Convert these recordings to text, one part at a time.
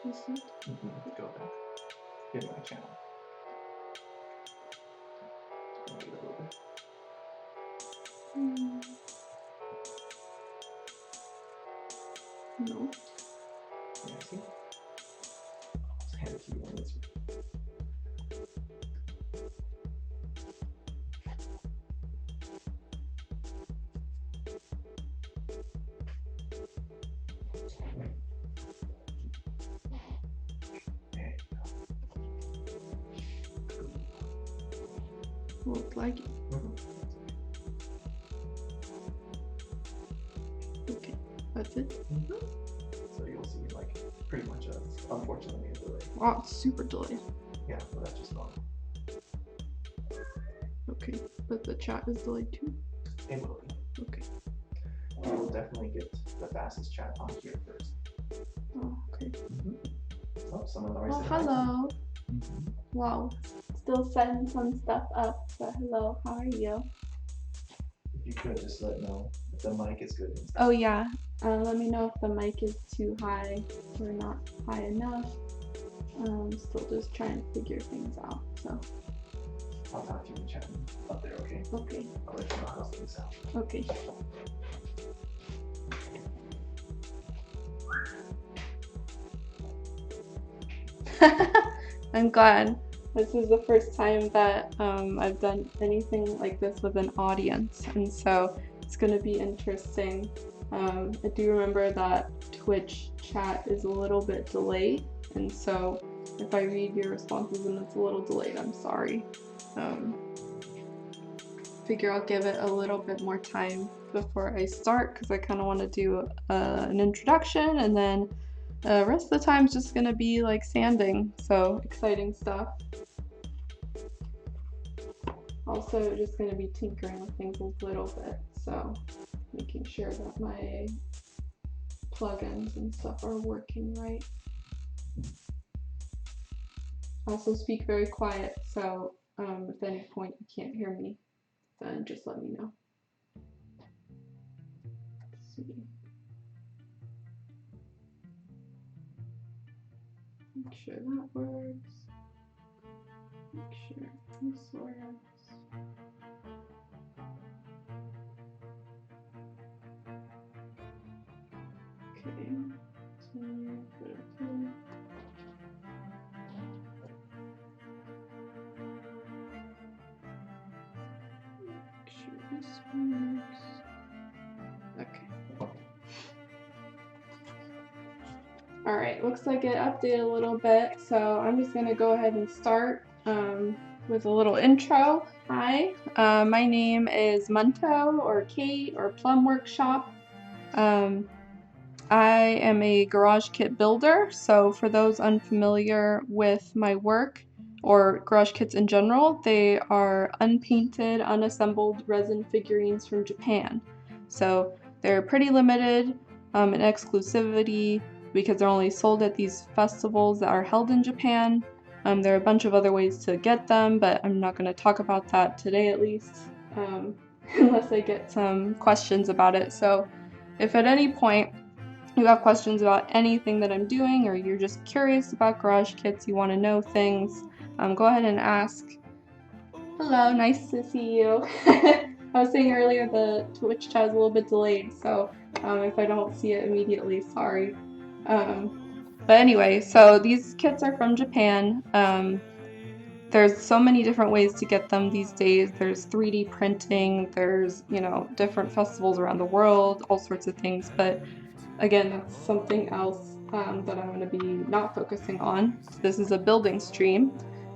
Is it? Go back. Hit my channel. Wait a little bit. No. Yeah, see? I'll hand it to you on this one. There you go. Look like it. Okay, that's it. So you'll see, like, pretty much unfortunately a delay. Wow, it's super delayed. Yeah, but that's just normal. Okay, but the chat is delayed too. It will be. Okay. We'll definitely get the fastest chat on here first. Oh, okay. Oh, someone already Oh, said hi. hello. Wow. Still setting some stuff up, but hello, how are you? If you could just let know if the mic is good. Oh yeah, let me know if the mic is too high or not high enough. Still just trying to figure things out, so. I'll talk to you in chat up there, okay? Okay. I'll let you know how things sound. Okay. I'm glad. This is the first time that I've done anything like this with an audience, and so it's going to be interesting. I do remember that Twitch chat is a little bit delayed, and so if I read your responses and it's a little delayed, I'm sorry. Figure I'll give it a little bit more time before I start, because I kind of want to do an introduction, and then the rest of the time is just gonna be like sanding, so exciting stuff. Also just gonna be tinkering with things a little bit, so making sure that my plugins and stuff are working right. Also speak very quiet, so if at any point you can't hear me, then just let me know. Let's see. Make sure that works. Make sure this works. Okay. So make sure this works. Okay. Alright, looks like it updated a little bit, so I'm just going to go ahead and start with a little intro. Hi, my name is Munto, or Kate, or Plum Workshop. I am a garage kit builder, so for those unfamiliar with my work, or garage kits in general, they are unpainted, unassembled resin figurines from Japan. So they're pretty limited in exclusivity, because they're only sold at these festivals that are held in Japan. There are a bunch of other ways to get them, but I'm not going to talk about that today at least, unless I get some questions about it. So if at any point you have questions about anything that I'm doing, or you're just curious about garage kits, you want to know things, go ahead and ask. Hello, nice to see you. I was saying earlier the Twitch chat is a little bit delayed, so if I don't see it immediately, sorry. But anyway, so these kits are from Japan. There's so many different ways to get them these days. There's 3D printing, there's, different festivals around the world, all sorts of things. But again, that's something else that I'm going to be not focusing on. This is a building stream.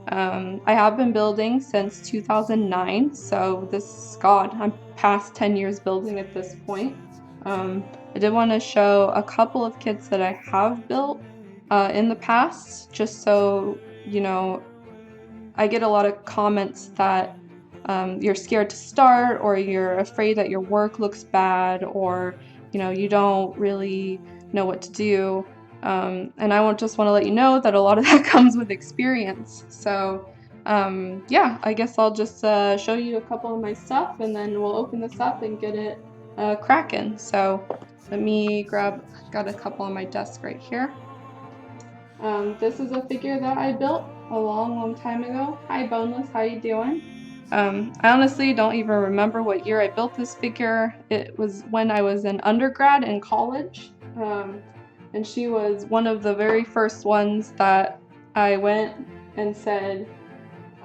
I have been building since 2009, so I'm past 10 years building at this point. I did want to show a couple of kits that I have built in the past, just so, I get a lot of comments that you're scared to start, or you're afraid that your work looks bad, or you don't really know what to do. And I just want to let you know that a lot of that comes with experience. So yeah, I guess I'll just show you a couple of my stuff, and then we'll open this up and get it cracking. So let me got a couple on my desk right here. This is a figure that I built a long time ago. Hi Boneless, how you doing? I honestly don't even remember what year I built this figure. It was when I was in undergrad in college. And she was one of the very first ones that I went and said,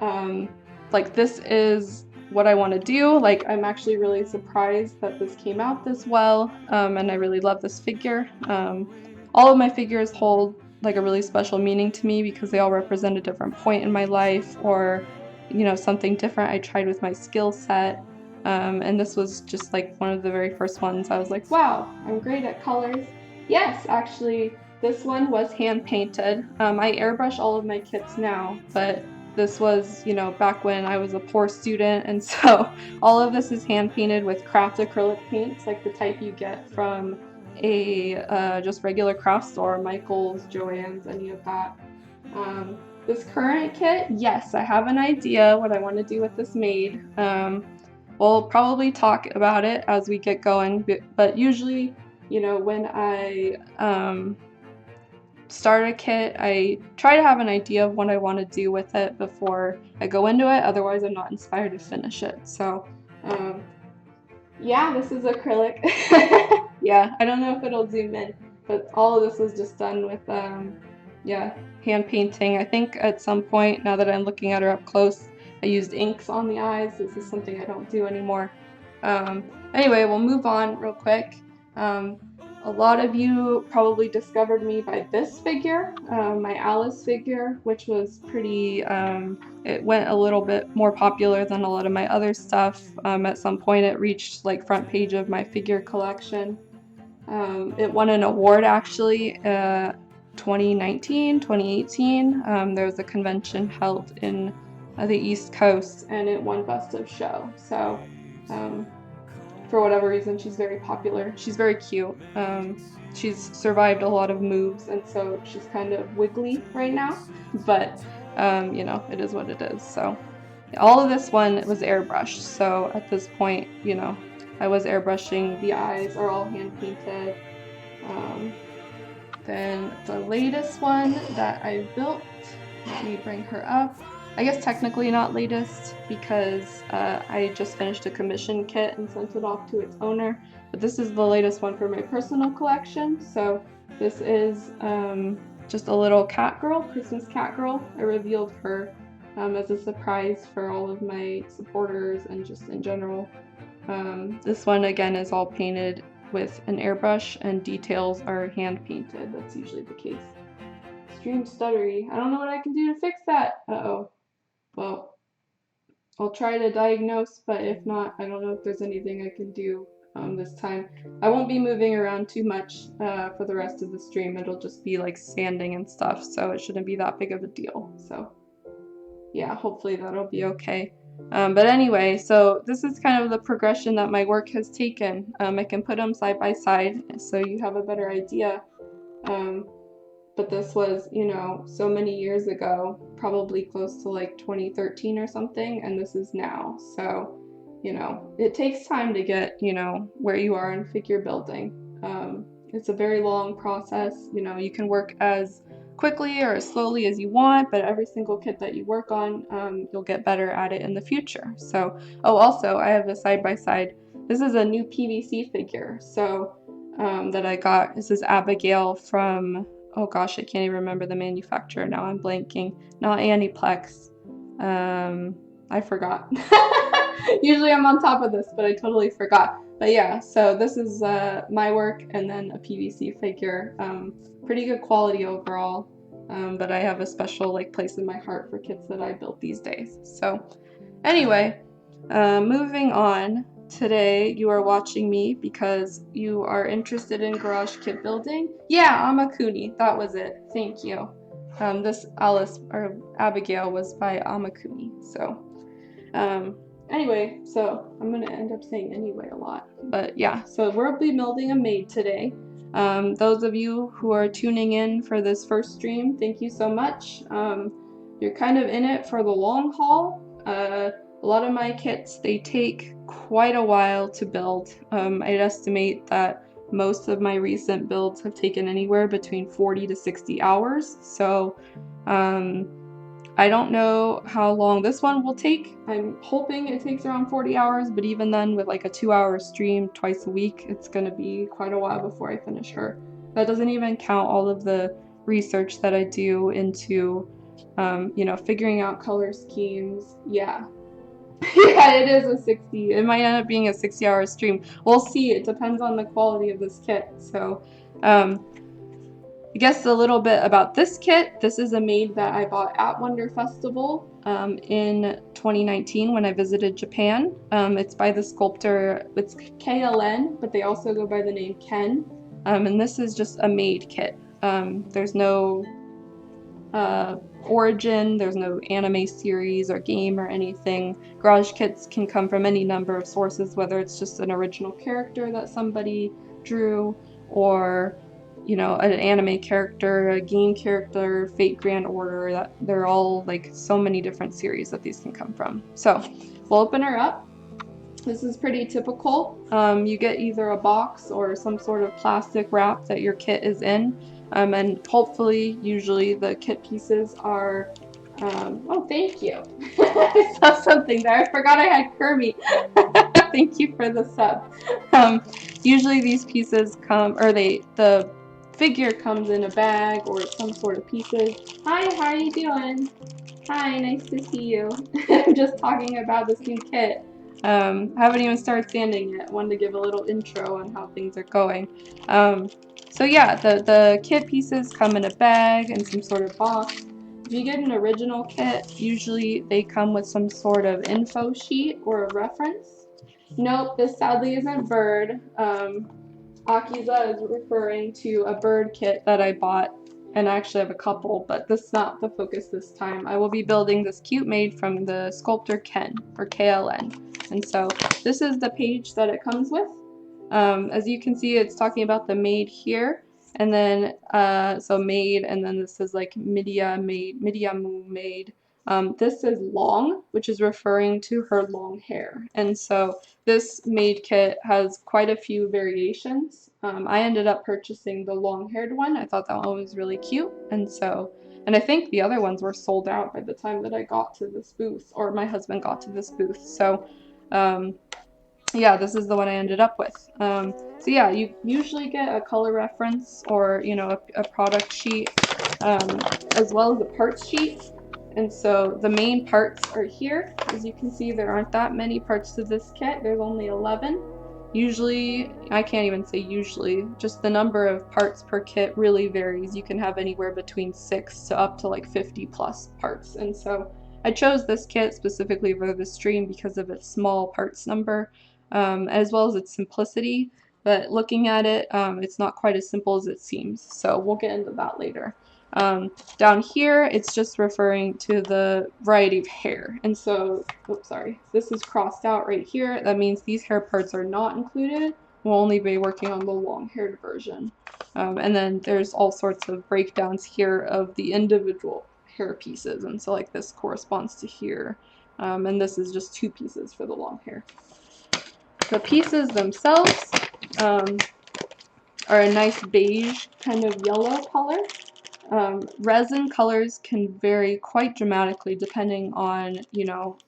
um, like, this is what I want to do. Like, I'm actually really surprised that this came out this well, and I really love this figure. All of my figures hold like a really special meaning to me because they all represent a different point in my life, or something different I tried with my skill set. And this was just like one of the very first ones. I was like, wow, I'm great at colors. Yes, actually, this one was hand painted. I airbrush all of my kits now, but this was, back when I was a poor student, and so all of this is hand painted with craft acrylic paints, like the type you get from a just regular craft store, Michael's, Joann's, any of that. This current kit, yes, I have an idea what I want to do with this Maid. We'll probably talk about it as we get going, but usually, when I start a kit, I try to have an idea of what I want to do with it before I go into it, otherwise I'm not inspired to finish it. So, yeah, this is acrylic. Yeah, I don't know if it'll zoom in, but all of this was just done with, yeah, hand painting. I think at some point, now that I'm looking at her up close, I used inks on the eyes. This is something I don't do anymore. Anyway, we'll move on real quick. A lot of you probably discovered me by this figure, my Alice figure, which was pretty, it went a little bit more popular than a lot of my other stuff. At some point it reached like front page of my figure collection. It won an award actually, 2019, 2018. There was a convention held in the East Coast and it won Best of Show. So for whatever reason, she's very popular. She's very cute. She's survived a lot of moves, and so she's kind of wiggly right now, but it is what it is. So all of this one was airbrushed. So at this point, I was airbrushing. The eyes are all hand painted. Then the latest one that I built, let me bring her up. I guess technically not latest because I just finished a commission kit and sent it off to its owner, but this is the latest one for my personal collection. So this is just a little cat girl, Christmas cat girl. I revealed her as a surprise for all of my supporters and just in general. This one again is all painted with an airbrush and details are hand painted. That's usually the case. Stream stuttery. I don't know what I can do to fix that. Uh-oh. Well, I'll try to diagnose, but if not, I don't know if there's anything I can do this time. I won't be moving around too much for the rest of the stream. It'll just be like sanding and stuff, so it shouldn't be that big of a deal. So yeah, hopefully that'll be okay. But anyway, so this is kind of the progression that my work has taken. I can put them side by side so you have a better idea. But this was, so many years ago, probably close to like 2013 or something, and this is now. So, it takes time to get, where you are in figure building. It's a very long process. You can work as quickly or as slowly as you want, but every single kit that you work on, you'll get better at it in the future. So, oh, also, I have a side by side. This is a new PVC figure, so that I got. This is Abigail from, oh gosh, I can't even remember the manufacturer now. I'm blanking. Not Aniplex. I forgot. Usually I'm on top of this, but I totally forgot. But yeah, so this is my work and then a PVC figure. Pretty good quality overall, but I have a special place in my heart for kits that I built these days. So anyway, moving on. Today you are watching me because you are interested in garage kit building. Yeah, Amakuni, that was it. Thank you. This Alice or Abigail was by Amakuni. So anyway, so I'm gonna end up saying anyway a lot. But yeah, so we'll be building a Maid today. Those of you who are tuning in for this first stream, thank you so much. You're kind of in it for the long haul. A lot of my kits, they take quite a while to build. I'd estimate that most of my recent builds have taken anywhere between 40 to 60 hours. So I don't know how long this one will take. I'm hoping it takes around 40 hours, but even then, with like a 2-hour stream twice a week, it's going to be quite a while before I finish her. That doesn't even count all of the research that I do into, figuring out color schemes. Yeah. Yeah, it is a 60. It might end up being a 60-hour stream. We'll see. It depends on the quality of this kit. So, I guess a little bit about this kit. This is a Maid that I bought at Wonder Festival in 2019 when I visited Japan. It's by the sculptor, it's KLN, but they also go by the name Ken. And this is just a Maid kit. There's no origin, there's no anime series or game or anything. Garage kits can come from any number of sources, whether it's just an original character that somebody drew, or an anime character, a game character, Fate Grand Order. That they're all like so many different series that these can come from. So we'll open her up. This is pretty typical. You get either a box or some sort of plastic wrap that your kit is in, and hopefully, usually the kit pieces are. Oh, thank you. I saw something there. I forgot I had Kirby. Thank you for the sub. Usually these pieces come, or the figure comes in a bag or some sort of pieces. Hi, how are you doing? Hi, nice to see you. I'm just talking about this new kit. I haven't even started standing yet. Wanted to give a little intro on how things are going. So yeah, the kit pieces come in a bag and some sort of box. If you get an original kit, usually they come with some sort of info sheet or a reference. Nope, this sadly isn't bird. Akiza is referring to a bird kit that I bought, and I actually have a couple, but this is not the focus this time. I will be building this cute Maid from the sculptor Ken, or KLN. And so this is the page that it comes with. As you can see, it's talking about the Maid here, and then so Maid, and then this is like Midiamu Maid. This is long, which is referring to her long hair. And so this Maid kit has quite a few variations. I ended up purchasing the long-haired one. I thought that one was really cute, and I think the other ones were sold out by the time that I got to this booth, or my husband got to this booth. So yeah, this is the one I ended up with. So yeah, you usually get a color reference or a product sheet, as well as a parts sheet. And so the main parts are here. As you can see, there aren't that many parts to this kit. There's only 11. Usually, I can't even say usually, just the number of parts per kit really varies. You can have anywhere between 6 to up to like 50 plus parts. And so I chose this kit specifically for this stream because of its small parts number, as well as its simplicity. But looking at it, it's not quite as simple as it seems. So we'll get into that later. Down here, it's just referring to the variety of hair. And so, oops, sorry, this is crossed out right here. That means these hair parts are not included. We'll only be working on the long-haired version. And then there's all sorts of breakdowns here of the individual hair pieces. And so like this corresponds to here. And this is just 2 pieces for the long hair. The pieces themselves are a nice beige kind of yellow color. Resin colors can vary quite dramatically depending on,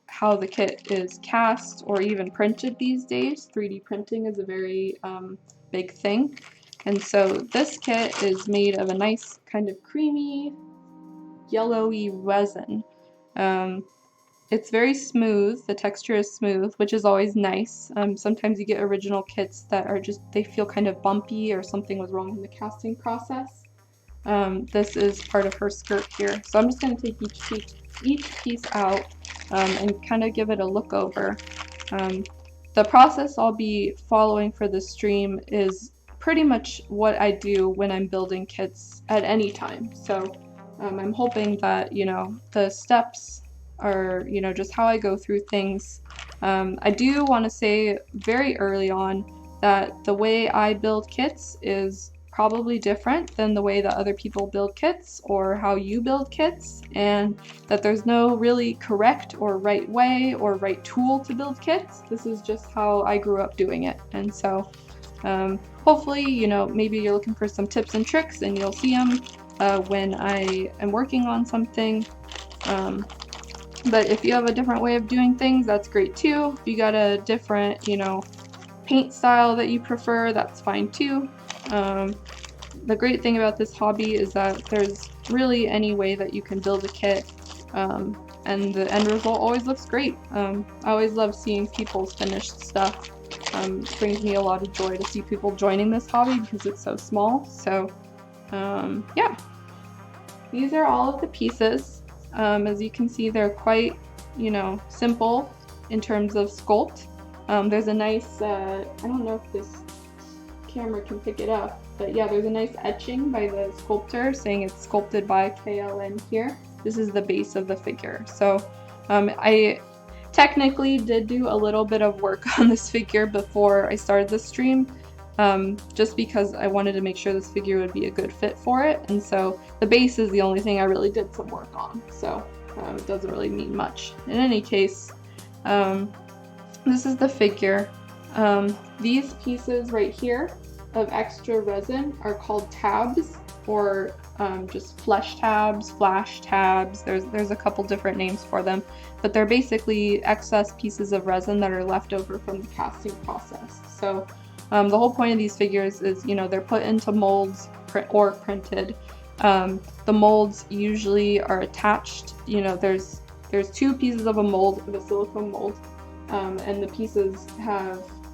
how the kit is cast or even printed these days. 3D printing is a very big thing. And so this kit is made of a nice kind of creamy, yellowy resin. It's very smooth. The texture is smooth, which is always nice. Sometimes you get original kits that are they feel kind of bumpy or something was wrong in the casting process. This is part of her skirt here. So I'm just going to take each piece out and kind of give it a look over. The process I'll be following for this stream is pretty much what I do when I'm building kits at any time. So I'm hoping that, the steps are, just how I go through things. I do want to say very early on that the way I build kits is probably different than the way that other people build kits or how you build kits, and that there's no really correct or right way or right tool to build kits. This is just how I grew up doing it. And so Hopefully, you know, maybe you're looking for some tips and tricks and you'll see them when I am working on something. But if you have a different way of doing things, that's great too. If you got a different, you know, paint style that you prefer, that's fine too. The great thing about this hobby is that there's really any way that you can build a kit, and the end result always looks great. I always love seeing people's finished stuff. It brings me a lot of joy to see people joining this hobby because it's so small. So yeah, these are all of the pieces. As you can see, they're quite, you know, simple in terms of sculpt. There's a nice, I don't know if this camera can pick it up, but yeah, there's a nice etching by the sculptor saying it's sculpted by KLN here. This is the base of the figure. So I technically did do a little bit of work on this figure before I started the stream, just because I wanted to make sure this figure would be a good fit for it. And so the base is the only thing I really did some work on. So it doesn't really mean much. In any case, this is the figure. These pieces right here of extra resin are called tabs, or just flesh tabs, flash tabs. There's a couple different names for them, but they're basically excess pieces of resin that are left over from the casting process. So the whole point of these figures is, you know, they're put into molds or printed. The molds usually are attached. You know, there's two pieces of a mold, of a silicone mold, and the pieces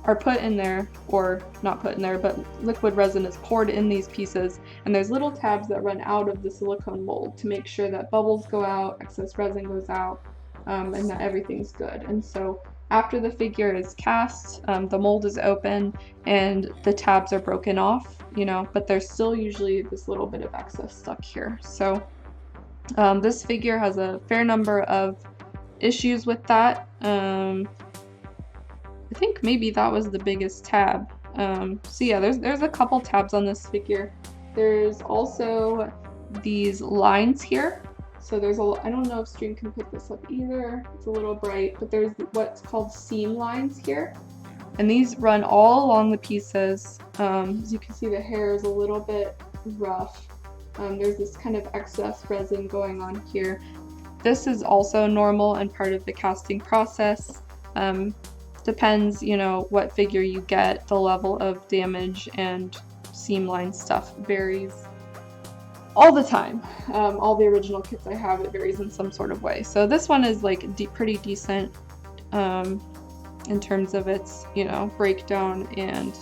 are put in there, or not put in there, but liquid resin is poured in these pieces, and there's little tabs that run out of the silicone mold to make sure that bubbles go out, excess resin goes out, and that everything's good. And so after the figure is cast, the mold is open and the tabs are broken off, you know, but there's still usually this little bit of excess stuck here. So this figure has a fair number of issues with that. I think maybe that was the biggest tab. So yeah, there's a couple tabs on this figure. There's also these lines here. So there's I don't know if stream can pick this up either. It's a little bright, but there's what's called seam lines here. And these run all along the pieces. As you can see, the hair is a little bit rough. There's this kind of excess resin going on here. This is also normal and part of the casting process. Depends, you know, what figure you get, the level of damage and seam line stuff varies all the time. All the original kits I have, it varies in some sort of way. So this one is like pretty decent in terms of its, you know, breakdown and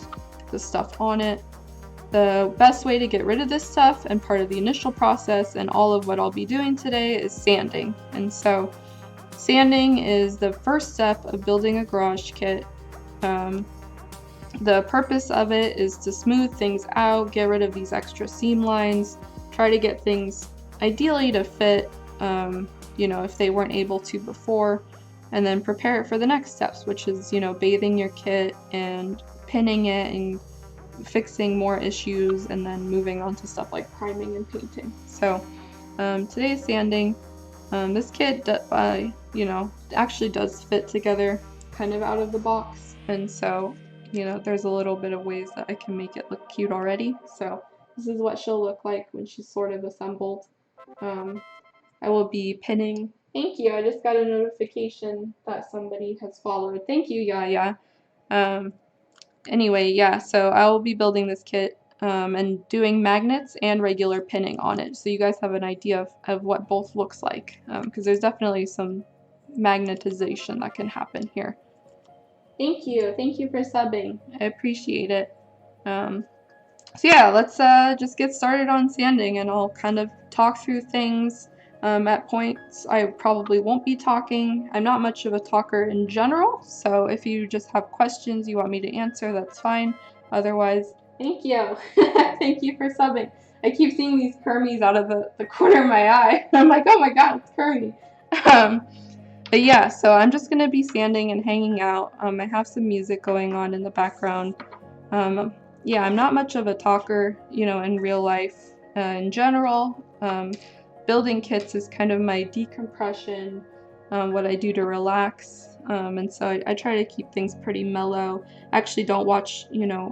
the stuff on it. The best way to get rid of this stuff, and part of the initial process and all of what I'll be doing today, is sanding. And so sanding is the first step of building a garage kit. The purpose of it is to smooth things out, get rid of these extra seam lines, try to get things ideally to fit, you know, if they weren't able to before, and then prepare it for the next steps, which is, you know, bathing your kit and pinning it and fixing more issues, and then moving on to stuff like priming and painting. So today's sanding. This kit, you know, actually does fit together kind of out of the box, and so, you know, there's a little bit of ways that I can make it look cute already. So this is what she'll look like when she's sort of assembled. I will be pinning. Thank you. I just got a notification that somebody has followed. Thank you, Yaya. Anyway, yeah, so I will be building this kit and doing magnets and regular pinning on it, so you guys have an idea of what both looks like, because there's definitely some magnetization that can happen here. Thank you for subbing. I appreciate it. So yeah, let's just get started on sanding, and I'll kind of talk through things. At points I probably won't be talking. I'm not much of a talker in general, so if you just have questions you want me to answer, that's fine. Otherwise, thank you. Thank you for subbing. I keep seeing these Kermies out of the corner of my eye. I'm like, oh my god, it's Kermie. But yeah, so I'm just going to be sanding and hanging out. I have some music going on in the background. Yeah, I'm not much of a talker, you know, in real life in general. Building kits is kind of my decompression, what I do to relax. And so I try to keep things pretty mellow. I actually don't watch,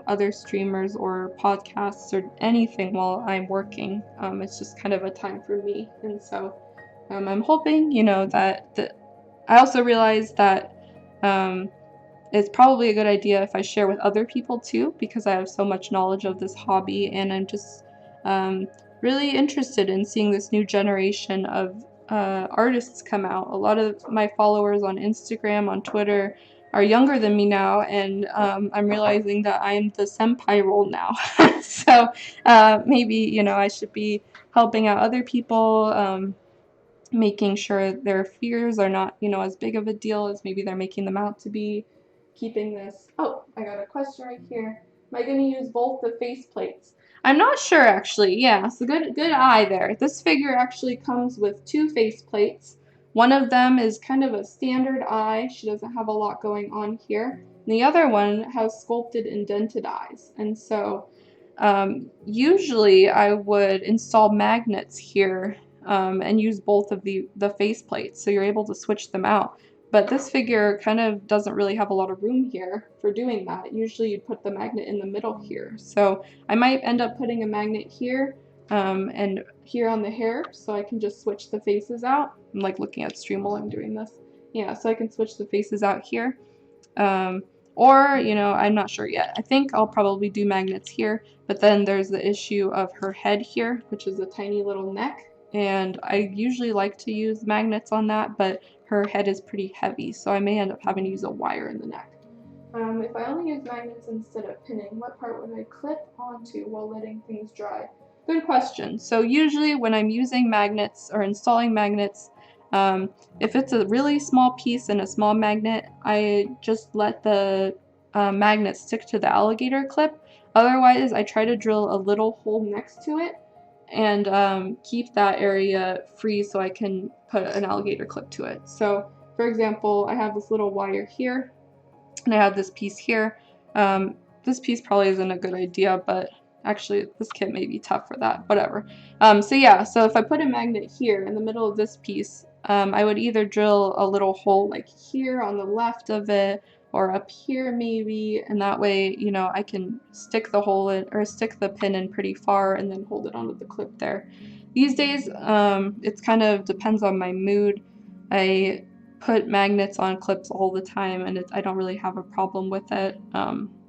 other streamers or podcasts or anything while I'm working. It's just kind of a time for me. And so I'm hoping, that I also realize that it's probably a good idea if I share with other people too, because I have so much knowledge of this hobby, and I'm just really interested in seeing this new generation of artists come out. A lot of my followers on Instagram, on Twitter, are younger than me now, and I'm realizing that I'm the senpai role now. So maybe, I should be helping out other people, making sure their fears are not, as big of a deal as maybe they're making them out to be. Keeping this. Oh, I got a question right here. Am I going to use both the face plates? I'm not sure actually. Yeah, so good eye there. This figure actually comes with 2 face plates. One of them is kind of a standard eye. She doesn't have a lot going on here. And the other one has sculpted indented eyes. And so usually I would install magnets here and use both of the face plates, so you're able to switch them out. But this figure kind of doesn't really have a lot of room here for doing that. Usually you'd put the magnet in the middle here. So I might end up putting a magnet here and here on the hair, so I can just switch the faces out. I'm like looking at stream while I'm doing this. Yeah, so I can switch the faces out here. Or, I'm not sure yet. I think I'll probably do magnets here, but then there's the issue of her head here, which is a tiny little neck. And I usually like to use magnets on that, but her head is pretty heavy, so I may end up having to use a wire in the neck. If I only use magnets instead of pinning, what part would I clip onto while letting things dry? Good question. So usually when I'm using magnets or installing magnets, if it's a really small piece and a small magnet, I just let the magnet stick to the alligator clip. Otherwise, I try to drill a little hole next to it and keep that area free so I can put an alligator clip to it. So for example, I have this little wire here and I have this piece here. This piece probably isn't a good idea, but actually this kit may be tough for that, whatever. So yeah, so if I put a magnet here in the middle of this piece, I would either drill a little hole like here on the left of it or up here maybe, and that way, I can stick the hole in or stick the pin in pretty far and then hold it onto the clip there. These days, it kind of depends on my mood. I put magnets on clips all the time, and I don't really have a problem with it.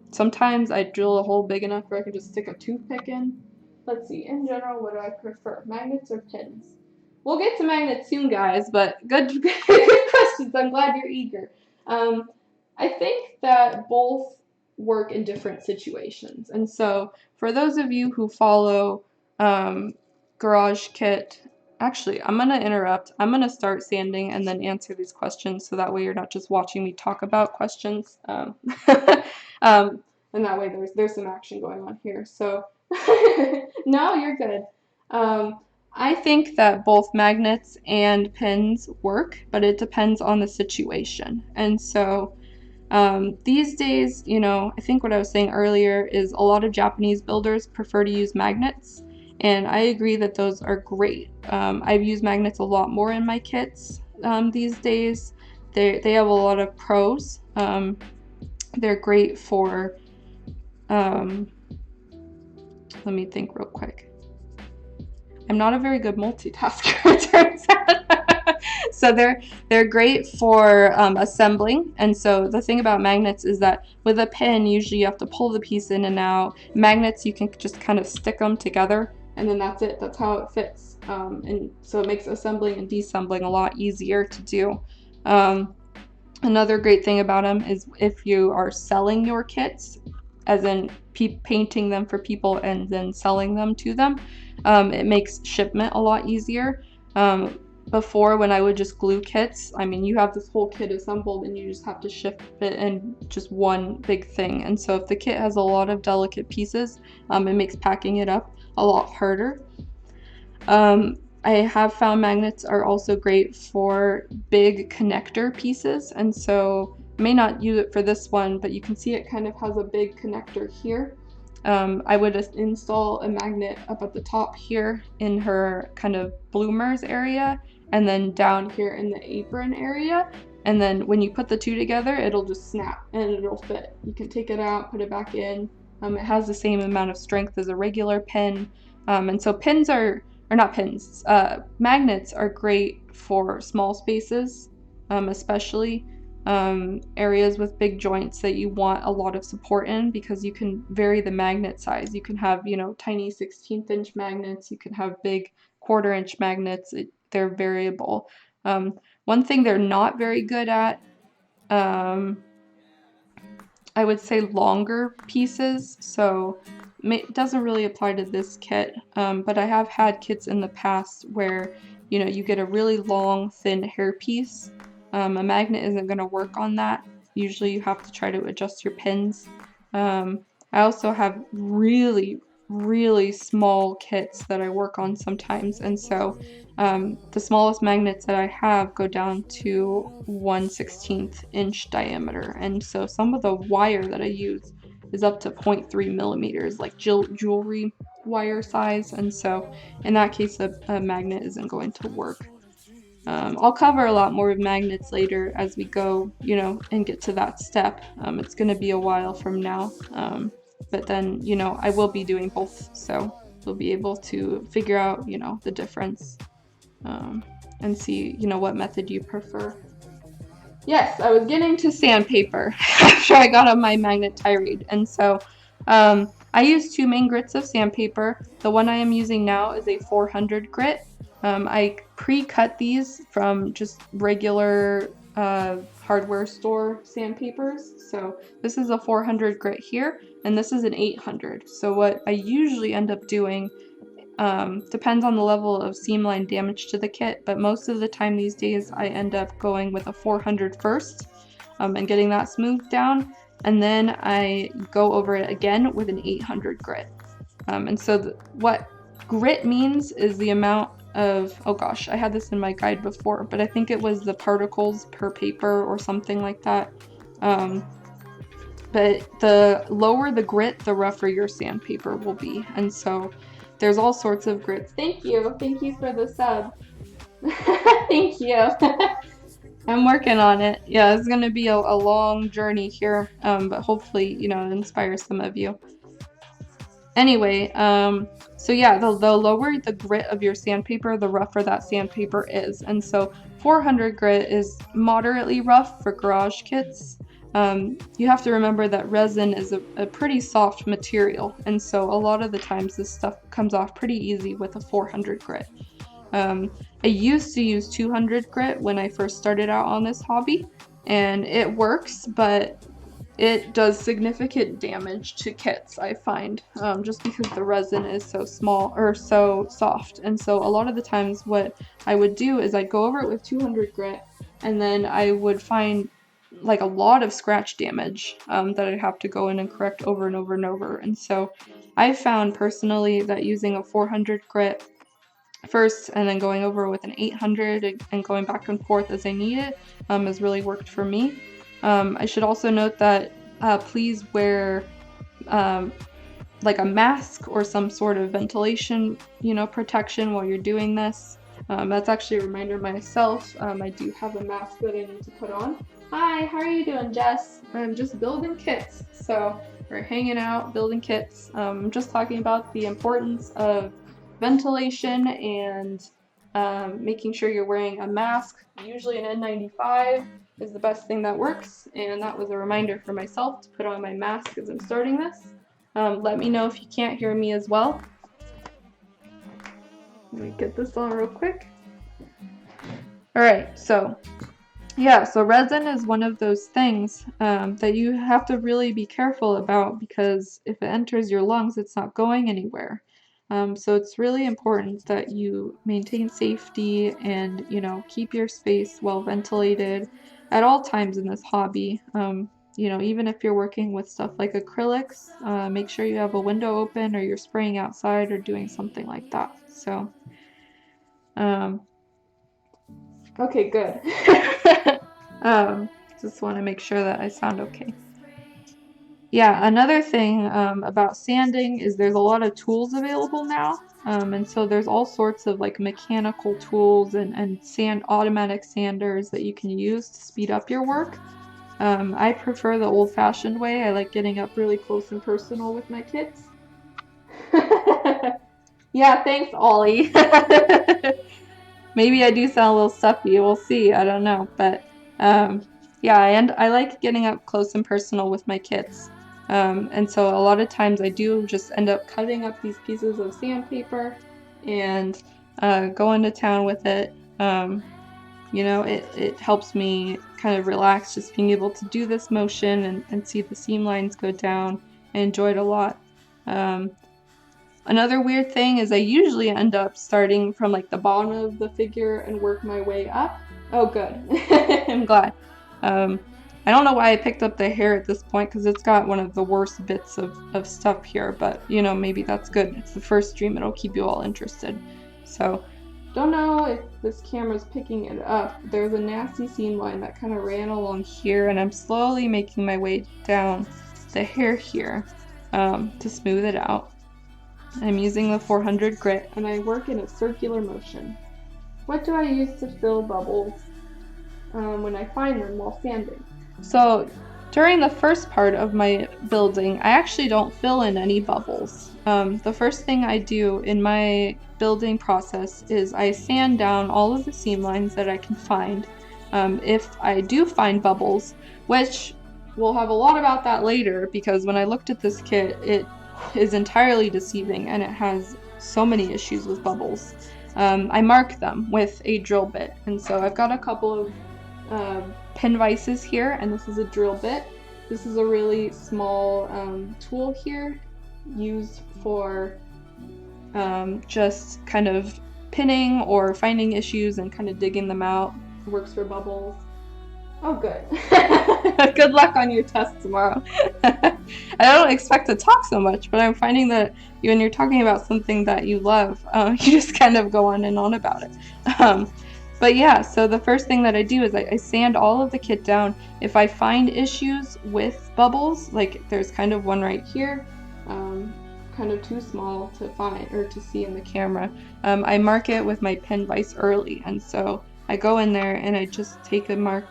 Sometimes I drill a hole big enough where I can just stick a toothpick in. Let's see, in general, what do I prefer, magnets or pins? We'll get to magnets soon, guys, but good questions. I'm glad you're eager. I think that both work in different situations. And so for those of you who follow Garage Kit, actually, I'm going to interrupt. I'm going to start sanding and then answer these questions so that way you're not just watching me talk about questions. And that way there's some action going on here. So no, you're good. I think that both magnets and pins work, but it depends on the situation. And so these days, I think what I was saying earlier is a lot of Japanese builders prefer to use magnets, and I agree that those are great. I've used magnets a lot more in my kits these days. They have a lot of pros. They're great for, let me think real quick. I'm not a very good multitasker, it turns out. So they're great for assembling. And so the thing about magnets is that with a pin, usually you have to pull the piece in and out. Magnets, you can just kind of stick them together, and then that's it. That's how it fits. And so it makes assembling and deassembling a lot easier to do. Another great thing about them is if you are selling your kits, as in painting them for people and then selling them to them, it makes shipment a lot easier. Before, when I would just glue kits, I mean, you have this whole kit assembled and you just have to ship it in just one big thing. And so if the kit has a lot of delicate pieces, it makes packing it up a lot harder. I have found magnets are also great for big connector pieces, and so I may not use it for this one, but you can see it kind of has a big connector here. I would install a magnet up at the top here in her kind of bloomers area, and then down here in the apron area. and then when you put the two together, it'll just snap and it'll fit. You can take it out, put it back in. It has the same amount of strength as a regular pin. And so pins or not pins, magnets are great for small spaces, especially areas with big joints that you want a lot of support in, because you can vary the magnet size. You can have, tiny 16th inch magnets, you can have big 1/4 inch magnets. They're variable. One thing they're not very good at, I would say longer pieces, so it doesn't really apply to this kit, but I have had kits in the past where, you get a really long, thin hair piece. A magnet isn't going to work on that. Usually you have to try to adjust your pins. I also have really, really small kits that I work on sometimes, and so the smallest magnets that I have go down to 1/16 inch diameter, and so some of the wire that I use is up to 0.3 millimeters, like jewelry wire size, and so in that case a magnet isn't going to work. I'll cover a lot more of magnets later as we go, and get to that step. It's going to be a while from now, but then, I will be doing both, so we'll be able to figure out, the difference, and see, what method you prefer. Yes, I was getting to sandpaper after I got on my magnet tirade, and so I use 2 main grits of sandpaper. The one I am using now is a 400 grit. I pre-cut these from just regular hardware store sandpapers. So this is a 400 grit here, and this is an 800. So what I usually end up doing depends on the level of seam line damage to the kit, but most of the time these days I end up going with a 400 first and getting that smoothed down, and then I go over it again with an 800 grit. And so what grit means is the amount of, oh gosh, I had this in my guide before, but I think it was the particles per paper or something like that. But the lower the grit, the rougher your sandpaper will be. And so there's all sorts of grits. Thank you for the sub. Thank you. I'm working on it. Yeah, it's gonna be a long journey here, but hopefully, it inspires some of you. Anyway, so yeah, the lower the grit of your sandpaper, the rougher that sandpaper is. And so 400 grit is moderately rough for garage kits. You have to remember that resin is a pretty soft material, and so a lot of the times this stuff comes off pretty easy with a 400 grit. I used to use 200 grit when I first started out on this hobby, and it works, but it does significant damage to kits, I find, just because the resin is so small or so soft. And so a lot of the times what I would do is I'd go over it with 200 grit, and then I would find like a lot of scratch damage that I'd have to go in and correct over and over and over. And so I found personally that using a 400 grit first and then going over with an 800 and going back and forth as I need it has really worked for me. I should also note that please wear like a mask or some sort of ventilation, protection while you're doing this. That's actually a reminder myself. I do have a mask that I need to put on. Hi, how are you doing, Jess? I'm just building kits. So we're hanging out, building kits. I'm just talking about the importance of ventilation and making sure you're wearing a mask. Usually an N95 is the best thing that works, and that was a reminder for myself to put on my mask as I'm starting this. Let me know if you can't hear me as well. Let me get this on real quick. Alright, so yeah, so resin is one of those things that you have to really be careful about, because if it enters your lungs, it's not going anywhere. So it's really important that you maintain safety and, keep your space well ventilated at all times in this hobby. Even if you're working with stuff like acrylics, make sure you have a window open or you're spraying outside or doing something like that. So, okay, good. Just want to make sure that I sound okay. Yeah, another thing about sanding is there's a lot of tools available now. And so there's all sorts of like mechanical tools and automatic sanders that you can use to speed up your work. I prefer the old-fashioned way. I like getting up really close and personal with my kids. Yeah, thanks, Ollie. Maybe I do sound a little stuffy. We'll see. I don't know, but um, yeah, and I like getting up close and personal with my kits. And so a lot of times I do just end up cutting up these pieces of sandpaper and going to town with it. It helps me kind of relax just being able to do this motion and see the seam lines go down. I enjoy it a lot. Um, Another weird thing is I usually end up starting from like the bottom of the figure and work my way up. Oh, good. I'm glad. Um, I don't know why I picked up the hair at this point because it's got one of the worst bits of stuff here, but maybe that's good. It's the first stream, it'll keep you all interested. So, don't know if this camera's picking it up. There's a nasty seam line that kind of ran along here, and I'm slowly making my way down the hair here to smooth it out. I'm using the 400 grit and I work in a circular motion. What do I use to fill bubbles when I find them while sanding? So during the first part of my building, I actually don't fill in any bubbles. The first thing I do in my building process is I sand down all of the seam lines that I can find. If I do find bubbles, which we'll have a lot about that later because when I looked at this kit, it is entirely deceiving and it has so many issues with bubbles. I mark them with a drill bit, and so I've got a couple of pin vices here, and this is a drill bit. This is a really small tool here used for just kind of pinning or finding issues and kind of digging them out. It works for bubbles. Oh, good. Good luck on your test tomorrow. I don't expect to talk so much, but I'm finding that when you're talking about something that you love, you just kind of go on and on about it. But yeah, so the first thing that I do is I sand all of the kit down. If I find issues with bubbles, like there's kind of one right here, kind of too small to find or to see in the camera, I mark it with my pen vise early, and so I go in there and I just take a mark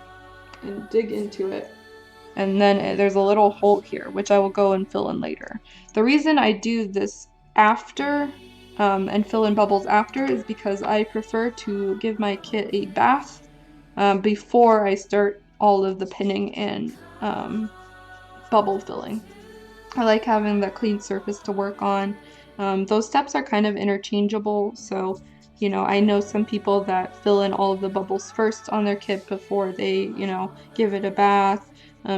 and dig into it, and then there's a little hole here which I will go and fill in later. The reason I do this after and fill in bubbles after is because I prefer to give my kit a bath before I start all of the pinning and bubble filling. I like having that clean surface to work on. Those steps are kind of interchangeable, so I know some people that fill in all of the bubbles first on their kit before they, give it a bath,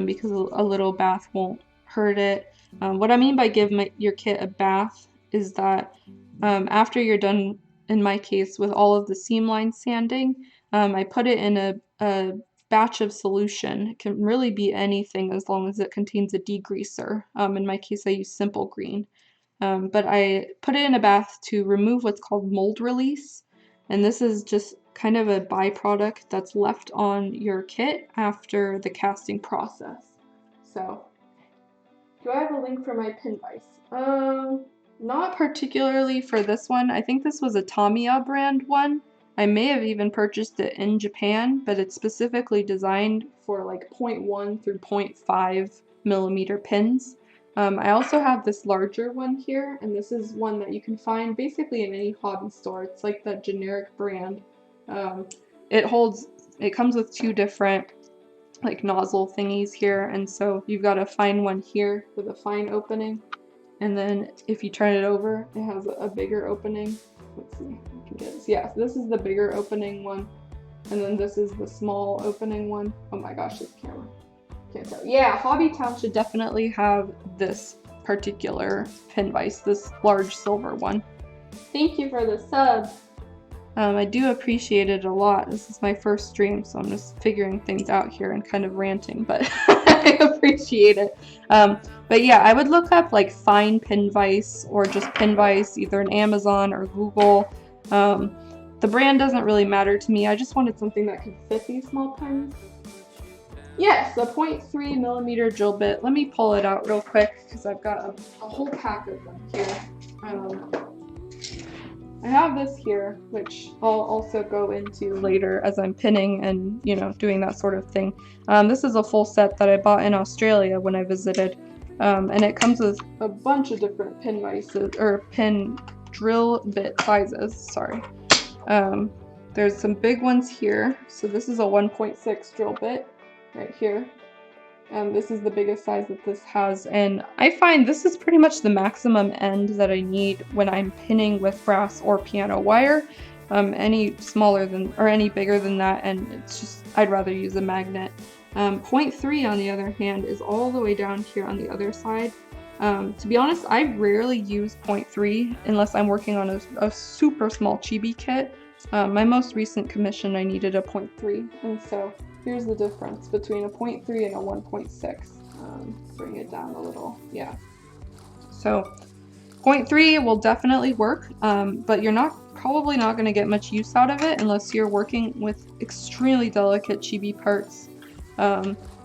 because a little bath won't hurt it. What I mean by give your kit a bath is that after you're done, in my case, with all of the seam line sanding, I put it in a batch of solution. It can really be anything as long as it contains a degreaser. In my case, I use Simple Green. But I put it in a bath to remove what's called mold release, and this is just kind of a byproduct that's left on your kit after the casting process. So, do I have a link for my pin vise? Not particularly for this one. I think this was a Tamiya brand one. I may have even purchased it in Japan, but it's specifically designed for like 0.1 through 0.5 millimeter pins. I also have this larger one here, and this is one that you can find basically in any hobby store. It's like that generic brand. It comes with two different like nozzle thingies here, and so you've got a fine one here with a fine opening, and then if you turn it over, it has a bigger opening. Let's see, I can get this. Yeah, so this is the bigger opening one, and then this is the small opening one. Oh my gosh, this camera. Can't tell. Yeah, Hobbytown should definitely have this particular pin vise, this large silver one. Thank you for the sub. I do appreciate it a lot. This is my first stream, so I'm just figuring things out here and kind of ranting, but I appreciate it. But yeah, I would look up like fine pin vise or just pin vise, either in Amazon or Google. The brand doesn't really matter to me. I just wanted something that could fit these small pins. Yes, a 0.3 millimeter drill bit. Let me pull it out real quick because I've got a whole pack of them here. I have this here, which I'll also go into later as I'm pinning and, you know, doing that sort of thing. This is a full set that I bought in Australia when I visited, and it comes with a bunch of different pin vices, or pin drill bit sizes, sorry. There's some big ones here. So this is a 1.6 drill bit right here. This is the biggest size that this has, and I find this is pretty much the maximum end that I need when I'm pinning with brass or piano wire. Any smaller than, or any bigger than that, and it's just, I'd rather use a magnet. 0.3 on the other hand is all the way down here on the other side. To be honest, I rarely use 0.3 unless I'm working on a super small chibi kit. My most recent commission I needed a 0.3, and so here's the difference between a 0.3 and a 1.6. Bring it down a little, yeah. So 0.3 will definitely work, but you're probably not going to get much use out of it unless you're working with extremely delicate chibi parts.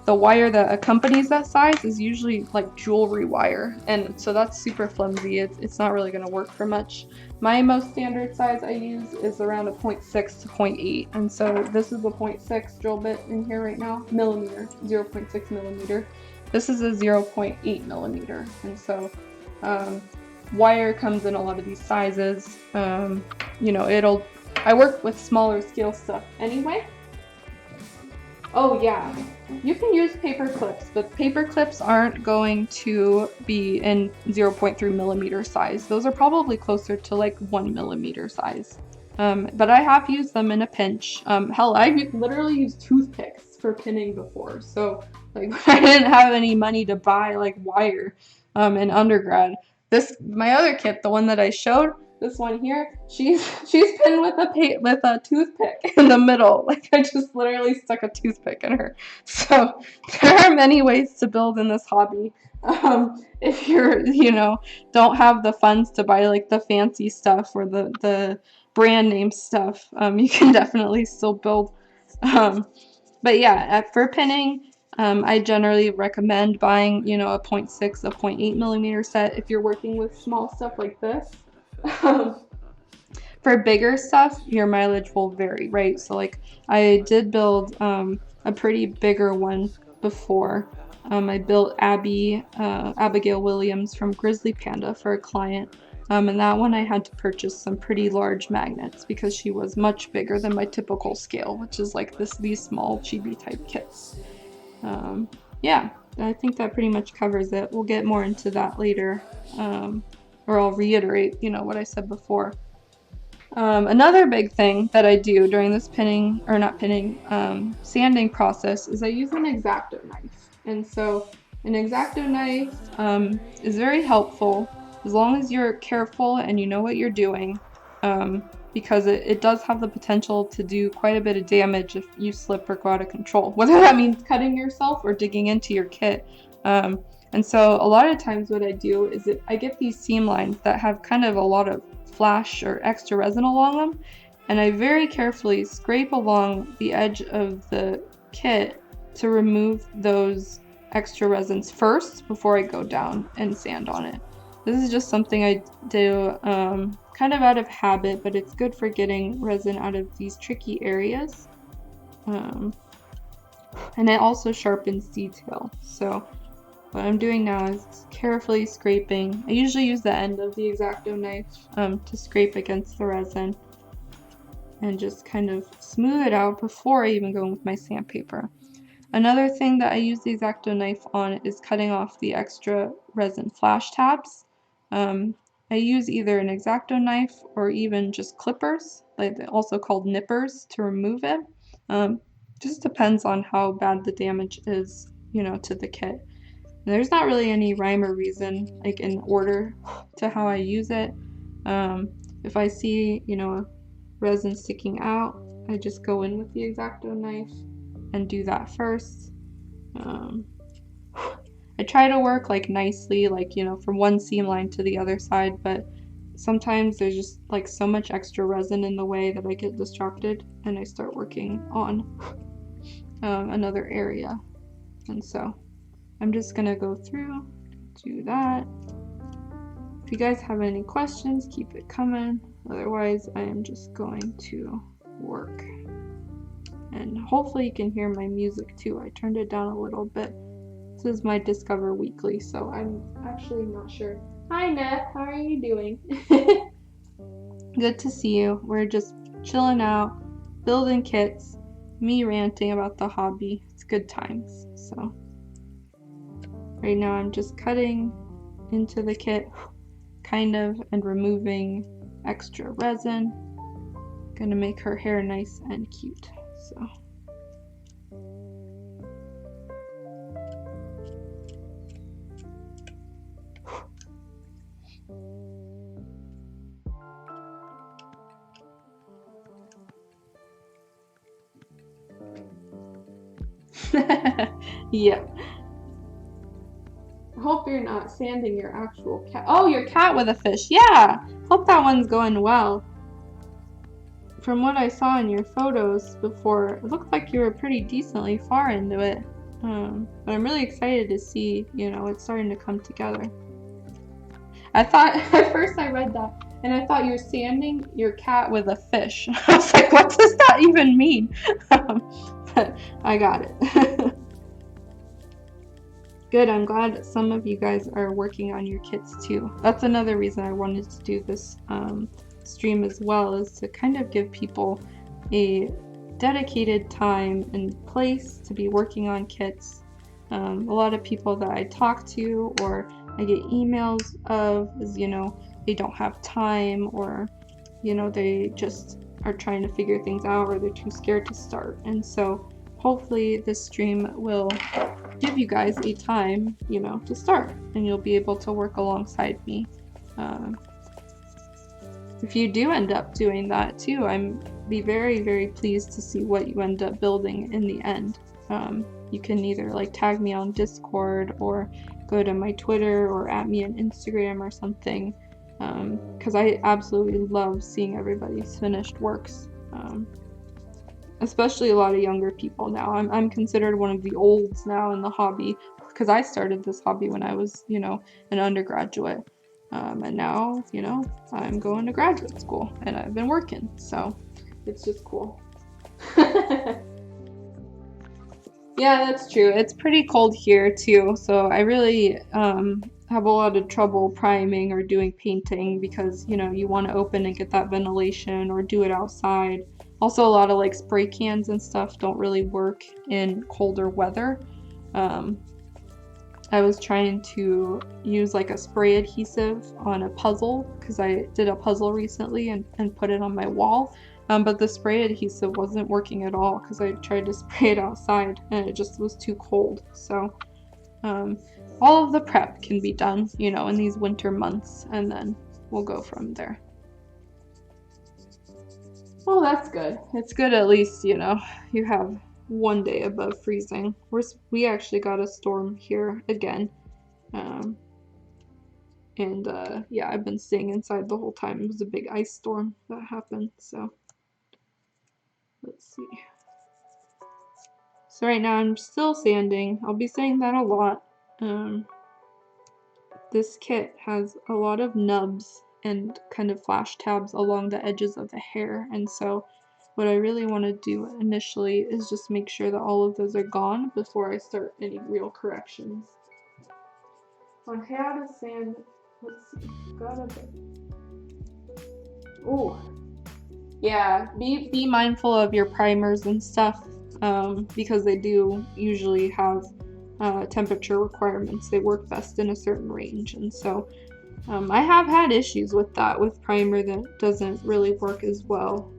The wire that accompanies that size is usually like jewelry wire, and so that's super flimsy. It's not really going to work for much. My most standard size I use is around a 0.6 to 0.8, and so this is a 0.6 drill bit in here right now, millimeter, 0.6 millimeter. This is a 0.8 millimeter, and so wire comes in a lot of these sizes. You know, I work with smaller scale stuff anyway. Oh yeah, you can use paper clips, but paper clips aren't going to be in 0.3 millimeter size. Those are probably closer to like 1 millimeter size. But I have used them in a pinch. Hell, I've literally used toothpicks for pinning before. So like when I didn't have any money to buy like wire in undergrad, my other kit, the one that I showed, this one here, she's pinned with a toothpick in the middle. Like I just literally stuck a toothpick in her. So there are many ways to build in this hobby. If you're, you know, don't have the funds to buy like the fancy stuff or the brand name stuff, you can definitely still build. But yeah, for pinning, I generally recommend buying, you know, a 0.6, a 0.8 millimeter set if you're working with small stuff like this. For bigger stuff, your mileage will vary, right? So like I did build a pretty bigger one before. I built Abigail Williams from Grizzly Panda for a client. And that one I had to purchase some pretty large magnets because she was much bigger than my typical scale, which is like these small chibi type kits. Yeah, I think that pretty much covers it. We'll get more into that later, or I'll reiterate, you know, what I said before. Another big thing that I do during this sanding process is I use an X-Acto knife. And so an X-Acto knife is very helpful as long as you're careful and you know what you're doing, because it does have the potential to do quite a bit of damage if you slip or go out of control, whether that means cutting yourself or digging into your kit. And so a lot of times what I do is I get these seam lines that have kind of a lot of flash or extra resin along them, and I very carefully scrape along the edge of the kit to remove those extra resins first before I go down and sand on it. This is just something I do kind of out of habit, but it's good for getting resin out of these tricky areas. And it also sharpens detail. So what I'm doing now is carefully scraping. I usually use the end of the X-Acto knife to scrape against the resin and just kind of smooth it out before I even go in with my sandpaper. Another thing that I use the X-Acto knife on is cutting off the extra resin flash tabs. I use either an X-Acto knife or even just clippers, like also called nippers, to remove it. Just depends on how bad the damage is, you know, to the kit. And there's not really any rhyme or reason, like in order to how I use it. If I see, you know, resin sticking out, I just go in with the X-Acto knife and do that first. I try to work like nicely, like, you know, from one seam line to the other side, but sometimes there's just like so much extra resin in the way that I get distracted and I start working on another area. And so I'm just gonna go through, do that. If you guys have any questions, keep it coming. Otherwise, I am just going to work. And hopefully you can hear my music too. I turned it down a little bit. This is my Discover Weekly, so I'm actually not sure. Hi, Ned. How are you doing? Good to see you. We're just chilling out, building kits, me ranting about the hobby. It's good times. So right now I'm just cutting into the kit, kind of, and removing extra resin. Gonna make her hair nice and cute. So yeah. I hope you're not sanding your actual cat. Oh, your cat with a fish. Yeah. Hope that one's going well. From what I saw in your photos before, it looked like you were pretty decently far into it. But I'm really excited to see, it's starting to come together. I thought, at first I read that, and I thought you were sanding your cat with a fish. I was like, what does that even mean? But I got it. Good, I'm glad some of you guys are working on your kits too. That's another reason I wanted to do this stream as well, is to kind of give people a dedicated time and place to be working on kits. A lot of people that I talk to or I get emails of is, they don't have time, or, they just are trying to figure things out, or they're too scared to start. And so hopefully this stream will give you guys a time, to start, and you'll be able to work alongside me. If you do end up doing that too, I'm be very, very pleased to see what you end up building in the end. You can either tag me on Discord or go to my Twitter or at me on Instagram or something, because I absolutely love seeing everybody's finished works. Especially a lot of younger people now. I'm considered one of the olds now in the hobby, because I started this hobby when I was, an undergraduate. And now, I'm going to graduate school and I've been working, so it's just cool. Yeah, that's true. It's pretty cold here too, so I really have a lot of trouble priming or doing painting, because, you want to open and get that ventilation or do it outside. Also, a lot of spray cans and stuff don't really work in colder weather. I was trying to use a spray adhesive on a puzzle, because I did a puzzle recently and put it on my wall. But the spray adhesive wasn't working at all, because I tried to spray it outside and it just was too cold. So all of the prep can be done, in these winter months, and then we'll go from there. Well, that's good. It's good at least, you have one day above freezing. We actually got a storm here again. Yeah, I've been staying inside the whole time. It was a big ice storm that happened, so let's see. So right now I'm still sanding. I'll be saying that a lot. This kit has a lot of nubs and kind of flash tabs along the edges of the hair, and so what I really want to do initially is just make sure that all of those are gone before I start any real corrections. On how to sand, let's see, got a bit. Ooh. Yeah, be mindful of your primers and stuff, because they do usually have temperature requirements. They work best in a certain range, and so I have had issues with that, with primer that doesn't really work as well.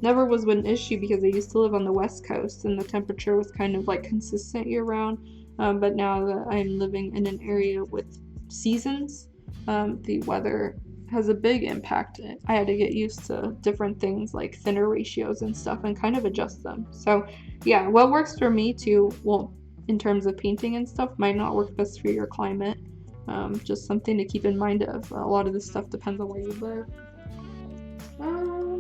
Never was an issue because I used to live on the West Coast and the temperature was kind of consistent year round, but now that I'm living in an area with seasons, the weather has a big impact. I had to get used to different things like thinner ratios and stuff and kind of adjust them. So yeah, what works for me too, well, in terms of painting and stuff, might not work best for your climate. Just something to keep in mind of. A lot of this stuff depends on where you live.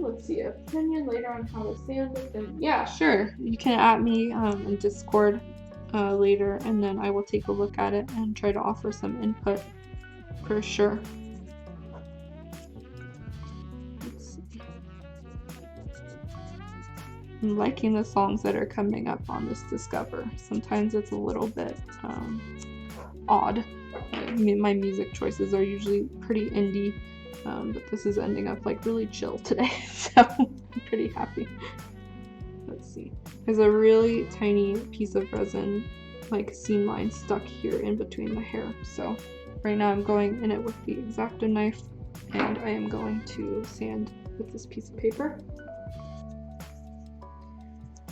Let's see, opinion later on how to sand it. And yeah, sure, you can at me in Discord. later, and then I will take a look at it and try to offer some input for sure. Let's see. I'm liking the songs that are coming up on this Discover. Sometimes it's a little bit odd. I mean, my music choices are usually pretty indie, but this is ending up like really chill today, so I'm pretty happy. Let's see. There's a really tiny piece of resin, like seam line, stuck here in between the hair. So right now I'm going in it with the X-Acto knife, and I am going to sand with this piece of paper.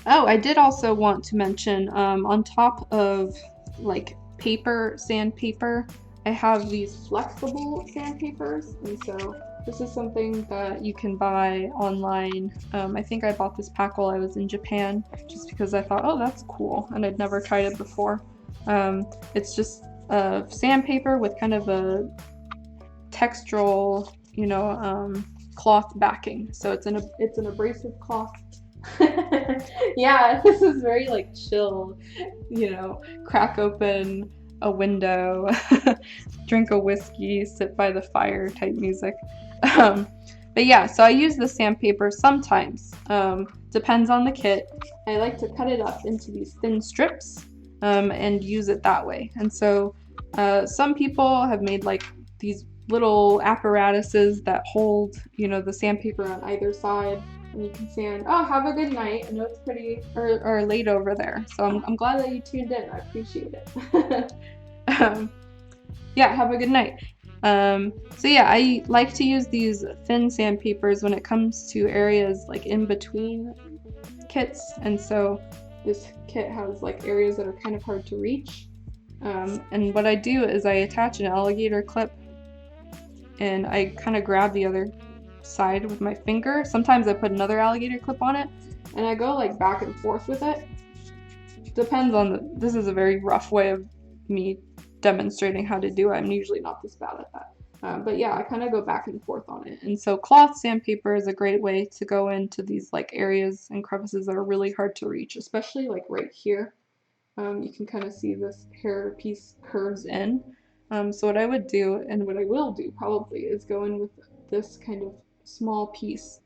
Oh, I did also want to mention, on top of like paper, sandpaper, I have these flexible sandpapers, and so this is something that you can buy online. I think I bought this pack while I was in Japan, just because I thought, oh, that's cool, and I'd never tried it before. It's just sandpaper with kind of a textural, you know, cloth backing. So it's an abrasive cloth. Yeah, this is very like chill, you know, crack open a window, drink a whiskey, sit by the fire type music. But yeah, so I use the sandpaper sometimes. Depends on the kit. I like to cut it up into these thin strips and use it that way. And so some people have made like these little apparatuses that hold, you know, the sandpaper on either side, and you can sand. Oh, have a good night. I know it's pretty or late over there, so I'm glad that you tuned in. I appreciate it. Yeah, have a good night. So yeah, I like to use these thin sandpapers when it comes to areas like in between kits, and so this kit has like areas that are kind of hard to reach. And what I do is I attach an alligator clip, and I kind of grab the other side with my finger. Sometimes I put another alligator clip on it, and I go like back and forth with it. Depends on this is a very rough way of me demonstrating how to do it. I'm usually not this bad at that. But yeah, I kind of go back and forth on it. And so cloth sandpaper is a great way to go into these like areas and crevices that are really hard to reach, especially like right here. You can kind of see this hair piece curves in. So what I would do, and what I will do probably, is go in with this kind of small piece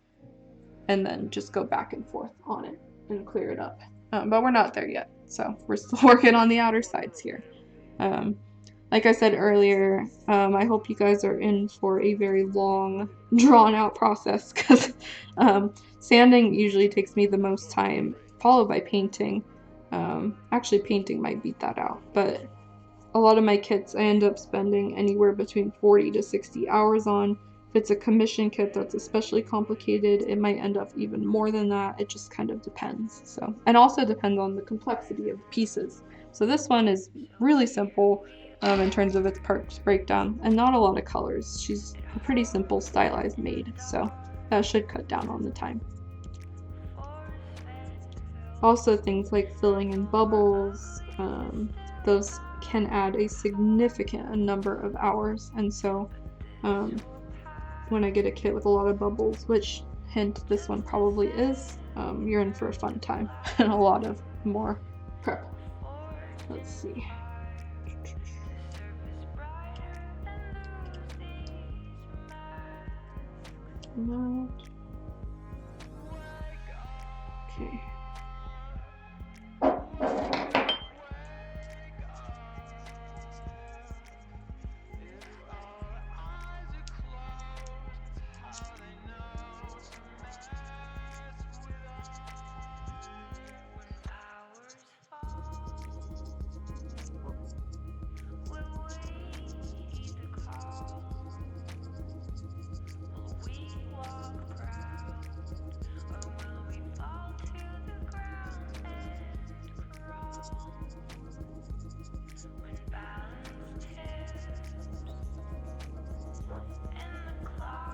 and then just go back and forth on it and clear it up. But we're not there yet, so we're still working on the outer sides here. Like I said earlier, I hope you guys are in for a very long, drawn-out process, because sanding usually takes me the most time, followed by painting. Actually, painting might beat that out, but a lot of my kits I end up spending anywhere between 40 to 60 hours on. If it's a commission kit that's especially complicated, it might end up even more than that. It just kind of depends. So, and also depends on the complexity of the pieces. So this one is really simple in terms of its parts breakdown, and not a lot of colors. She's a pretty simple stylized maid, so that should cut down on the time. Also, things like filling in bubbles, those can add a significant number of hours, and so when I get a kit with a lot of bubbles, which, hint, this one probably is, you're in for a fun time and a lot of more prep. Let's see. No. Okay.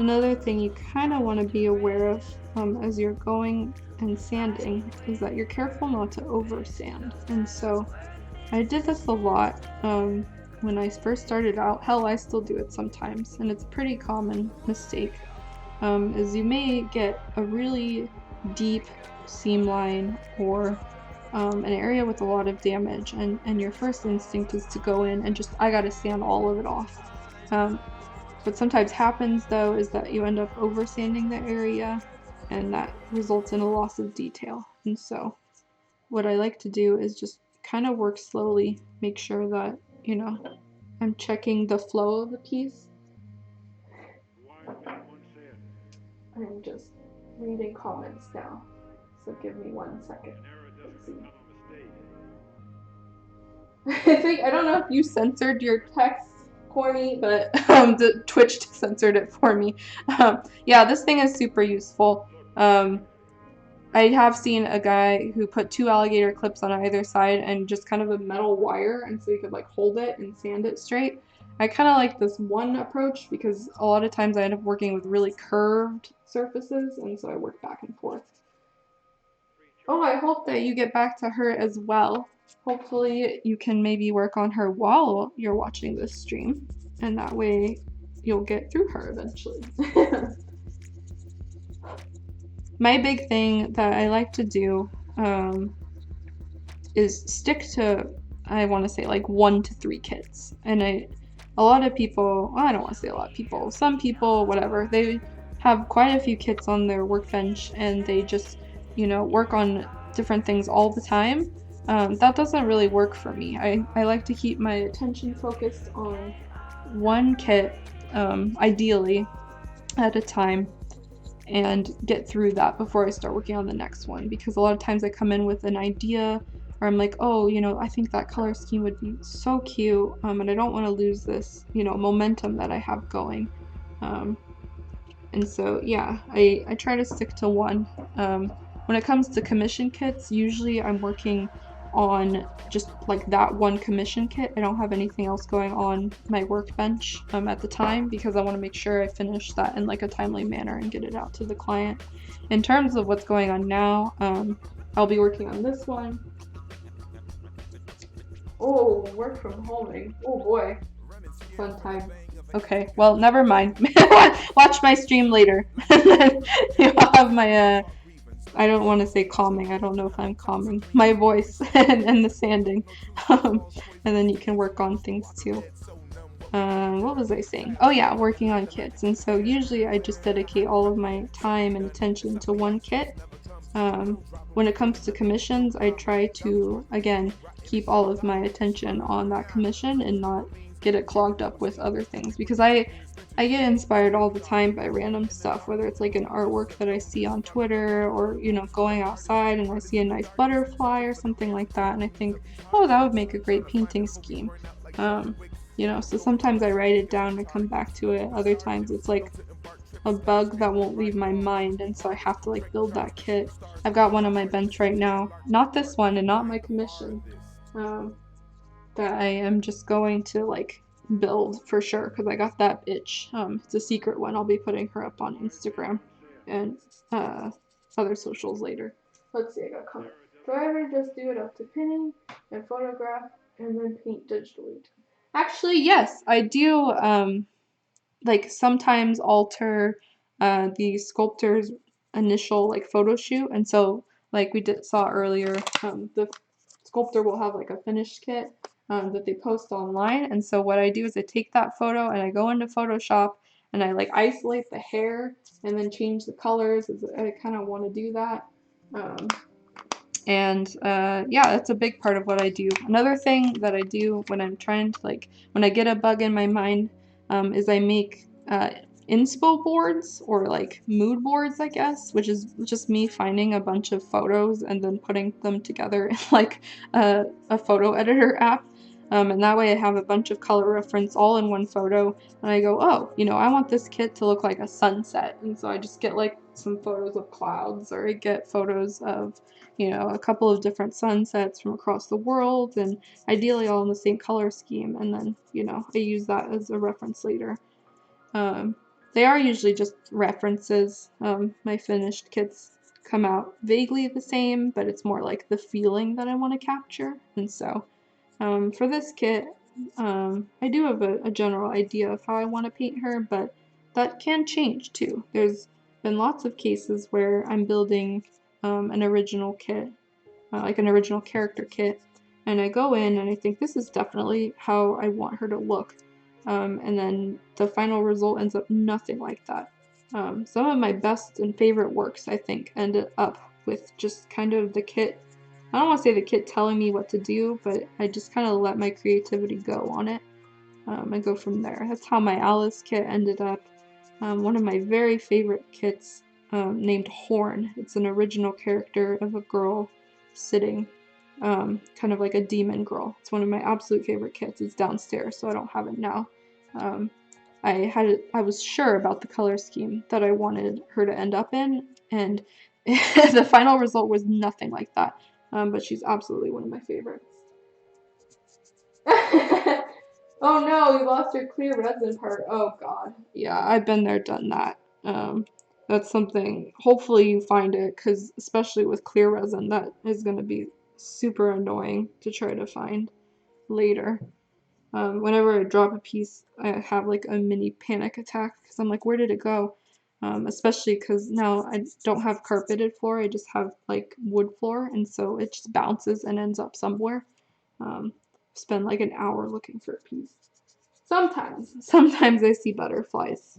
Another thing you kind of want to be aware of as you're going and sanding is that you're careful not to over sand. And so I did this a lot when I first started out. Hell, I still do it sometimes, and it's a pretty common mistake. Is you may get a really deep seam line or an area with a lot of damage, and your first instinct is to go in and just, I gotta sand all of it off. What sometimes happens though is that you end up over sanding the area, and that results in a loss of detail. And so what I like to do is just kind of work slowly, make sure that, I'm checking the flow of the piece. I'm just reading comments now, so give me 1 second. Let's see. I don't know if you censored your text, Corny, but the Twitch censored it for me. Yeah, this thing is super useful. I have seen a guy who put 2 alligator clips on either side and just kind of a metal wire, and so you could like hold it and sand it straight. I kind of like this one approach because a lot of times I end up working with really curved surfaces, and so I work back and forth. Oh, I hope that you get back to her as well. Hopefully you can maybe work on her while you're watching this stream, and that way you'll get through her eventually. My big thing that I like to do is stick to, I want to say like 1 to 3 kits. And a lot of people, well, I don't want to say a lot of people, some people, whatever, they have quite a few kits on their workbench and they just, work on different things all the time. That doesn't really work for me. I like to keep my attention focused on one kit, ideally, at a time, and get through that before I start working on the next one, because a lot of times I come in with an idea or I'm like, oh, I think that color scheme would be so cute, and I don't want to lose this, momentum that I have going. And so, yeah, I try to stick to one. When it comes to commission kits, usually I'm working on just like that one commission kit. I don't have anything else going on my workbench at the time, because I want to make sure I finish that in like a timely manner and get it out to the client. In terms of what's going on now, I'll be working on this one. Oh, work from homing. Oh boy, fun time. Okay, well, never mind. Watch my stream later. And then you'll have my, I don't want to say calming. I don't know if I'm calming. My voice and the sanding. And then you can work on things too. What was I saying? Oh yeah, working on kits. And so usually I just dedicate all of my time and attention to one kit. When it comes to commissions, I try to, again, keep all of my attention on that commission and not get it clogged up with other things, because I get inspired all the time by random stuff, whether it's like an artwork that I see on Twitter, or going outside and I see a nice butterfly or something like that, and I think, oh, that would make a great painting scheme. So sometimes I write it down and come back to it. Other times it's like a bug that won't leave my mind, and so I have to like build that kit. I've got one on my bench right now, not this one and not my commission, that I am just going to like build for sure, because I got that itch. It's a secret one. I'll be putting her up on Instagram and other socials later. Let's see, I got a comment. Do I ever just do it up to pinning and photograph and then paint digitally? Actually, yes, I do. Like sometimes alter the sculptor's initial like photo shoot, and so like we saw earlier, the sculptor will have like a finished kit that they post online, and so what I do is I take that photo and I go into Photoshop and I like isolate the hair and then change the colors. I kind of want to do that. And yeah, that's a big part of what I do. Another thing that I do when I'm trying to when I get a bug in my mind, is I make inspo boards, or like mood boards, I guess, which is just me finding a bunch of photos and then putting them together in like a photo editor app. And that way I have a bunch of color reference all in one photo, and I go, oh, I want this kit to look like a sunset, and so I just get like some photos of clouds, or I get photos of a couple of different sunsets from across the world, and ideally all in the same color scheme, and then I use that as a reference later. They are usually just references. My finished kits come out vaguely the same, but it's more like the feeling that I want to capture. And so for this kit, I do have a general idea of how I want to paint her, but that can change too. There's been lots of cases where I'm building an original kit, like an original character kit, and I go in and I think this is definitely how I want her to look. And then the final result ends up nothing like that. Some of my best and favorite works, I think, ended up with just kind of the kit. I don't want to say the kit telling me what to do, but I just kind of let my creativity go on it and go from there. That's how my Alice kit ended up. One of my very favorite kits named Horn. It's an original character of a girl sitting, kind of like a demon girl. It's one of my absolute favorite kits. It's downstairs, so I don't have it now. I was sure about the color scheme that I wanted her to end up in, and the final result was nothing like that. But she's absolutely one of my favorites. Oh no, we lost your clear resin part. Oh god. Yeah, I've been there, done that. That's something, hopefully you find it, because especially with clear resin, that is going to be super annoying to try to find later. Whenever I drop a piece, I have like a mini panic attack, because I'm like, where did it go? Especially because now I don't have carpeted floor, I just have like wood floor, and so it just bounces and ends up somewhere. Spend like an hour looking for a piece. Sometimes I see butterflies.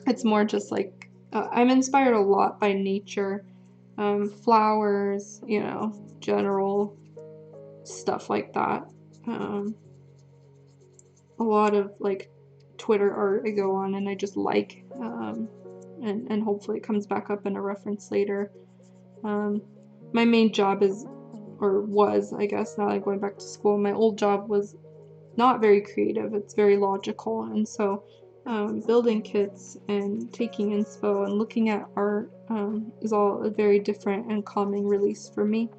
It's more just like I'm inspired a lot by nature, flowers, you know, general stuff like that. A lot of like Twitter art I go on and I just like, and hopefully it comes back up in a reference later. My main job is, or was, I guess, now that I'm going back to school, my old job was not very creative, it's very logical, and so building kits and taking inspo and looking at art is all a very different and calming release for me.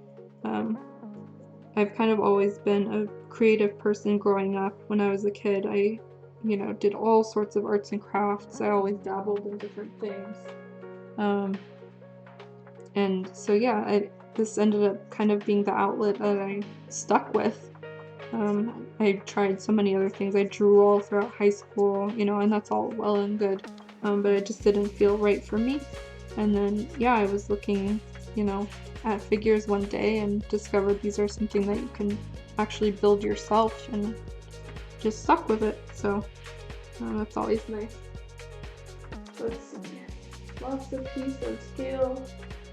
I've kind of always been a creative person growing up. When I was a kid, I, you know, did all sorts of arts and crafts. I always dabbled in different things. And so yeah, this ended up kind of being the outlet that I stuck with. I tried so many other things. I drew all throughout high school, you know, and that's all well and good, but it just didn't feel right for me. And then, yeah, I was looking, you know, at figures one day and discovered these are something that you can actually build yourself, and just stuck with it. So that's always nice. Let's see. Lots of piece of scale.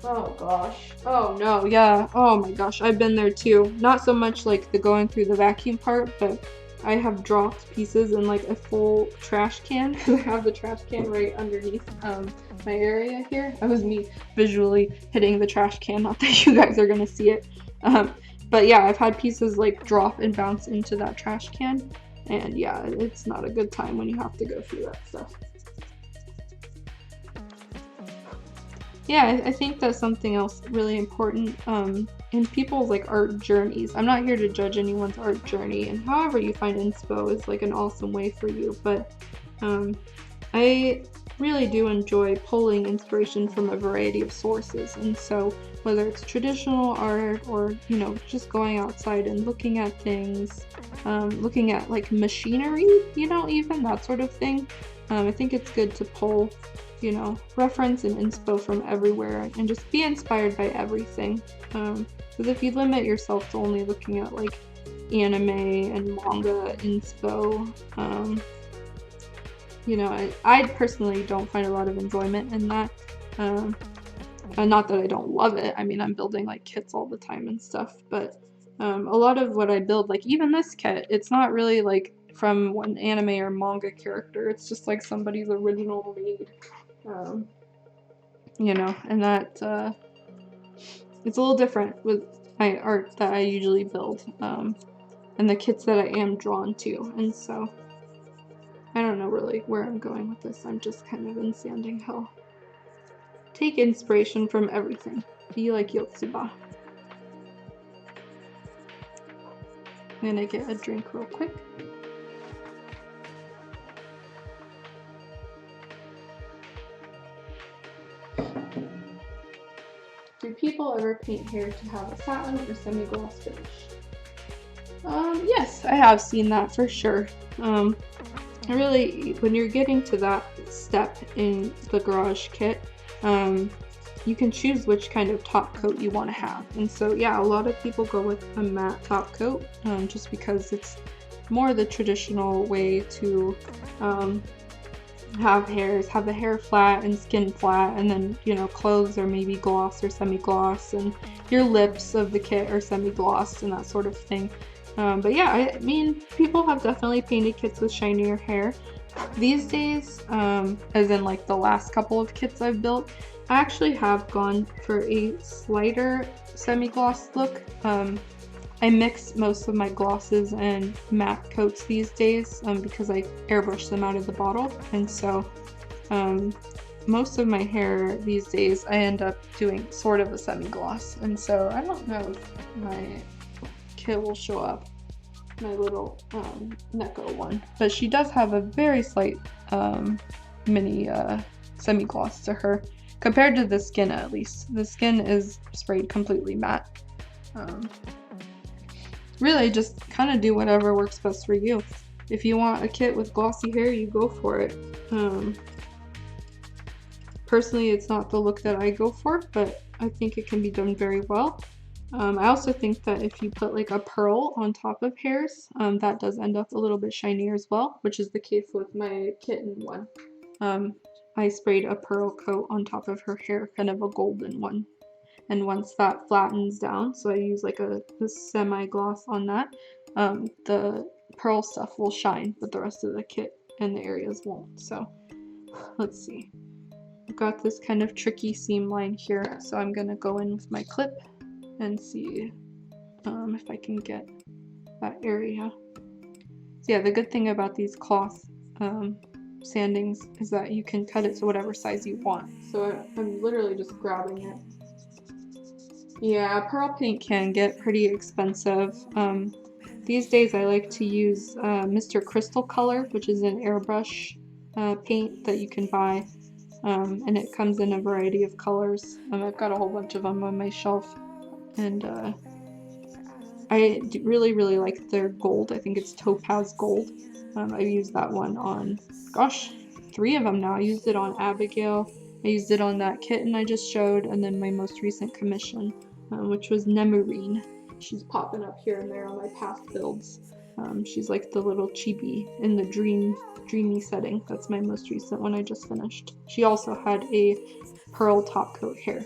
Oh gosh. Oh no, yeah. Oh my gosh, I've been there too. Not so much like the going through the vacuum part, but I have dropped pieces in like a full trash can. I have the trash can right underneath my area here. That was me visually hitting the trash can, not that you guys are gonna see it. But yeah, I've had pieces like drop and bounce into that trash can, and yeah, it's not a good time when you have to go through that stuff. Yeah, I think that's something else really important in people's like art journeys. I'm not here to judge anyone's art journey, and however you find inspo is like an awesome way for you, but I really do enjoy pulling inspiration from a variety of sources. And so whether it's traditional art or, you know, just going outside and looking at things, looking at like machinery, you know, even that sort of thing, I think it's good to pull, you know, reference and inspo from everywhere and just be inspired by everything. Because if you limit yourself to only looking at like anime and manga inspo, you know, I personally don't find a lot of enjoyment in that. And not that I don't love it. I mean, I'm building like kits all the time and stuff, but a lot of what I build, like even this kit, it's not really like from one anime or manga character. It's just like somebody's original Maid. You know, and that it's a little different with my art that I usually build, and the kits that I am drawn to, and so I don't know really where I'm going with this. I'm just kind of in Sanding Hill. Take inspiration from everything. Be like Yotsuba. I'm gonna get a drink real quick. Do people ever paint hair to have a satin or semi-gloss finish? Yes, I have seen that for sure. Really, when you're getting to that step in the garage kit, you can choose which kind of top coat you want to have. And so yeah, a lot of people go with a matte top coat just because it's more the traditional way to have the hair flat and skin flat, and then, you know, clothes are maybe gloss or semi-gloss, and your lips of the kit are semi-glossed and that sort of thing. But yeah, I mean, people have definitely painted kits with shinier hair. These days, as in like the last couple of kits I've built, I actually have gone for a slighter semi-gloss look. I mix most of my glosses and matte coats these days because I airbrush them out of the bottle, and so most of my hair these days I end up doing sort of a semi-gloss, and so I don't know if my kit will show up, my little Neko one, but she does have a very slight mini semi-gloss to her compared to the skin. At least the skin is sprayed completely matte. Really just kind of do whatever works best for you. If you want a kit with glossy hair, you go for it. Personally, it's not the look that I go for, but I think it can be done very well. I also think that if you put like a pearl on top of hairs, that does end up a little bit shinier as well, which is the case with my kitten one. I sprayed a pearl coat on top of her hair, kind of a golden one. And once that flattens down, so I use like a semi-gloss on that, the pearl stuff will shine, but the rest of the kit and the areas won't. So let's see. I've got this kind of tricky seam line here, so I'm gonna go in with my clip and see if I can get that area. So yeah, the good thing about these cloth sandings is that you can cut it to whatever size you want. So I'm literally just grabbing it. Yeah, pearl paint can get pretty expensive. These days I like to use Mr. Crystal Color, which is an airbrush paint that you can buy, and it comes in a variety of colors. I've got a whole bunch of them on my shelf, and I really like their gold. I think it's Topaz Gold. I used that one on, gosh, 3 of them now. I used it on Abigail, I used it on that kitten I just showed, and then my most recent commission, which was Nemarine. She's popping up here and there on my past builds. She's like the little chibi in the dreamy setting. That's my most recent one I just finished. She also had a pearl top coat hair.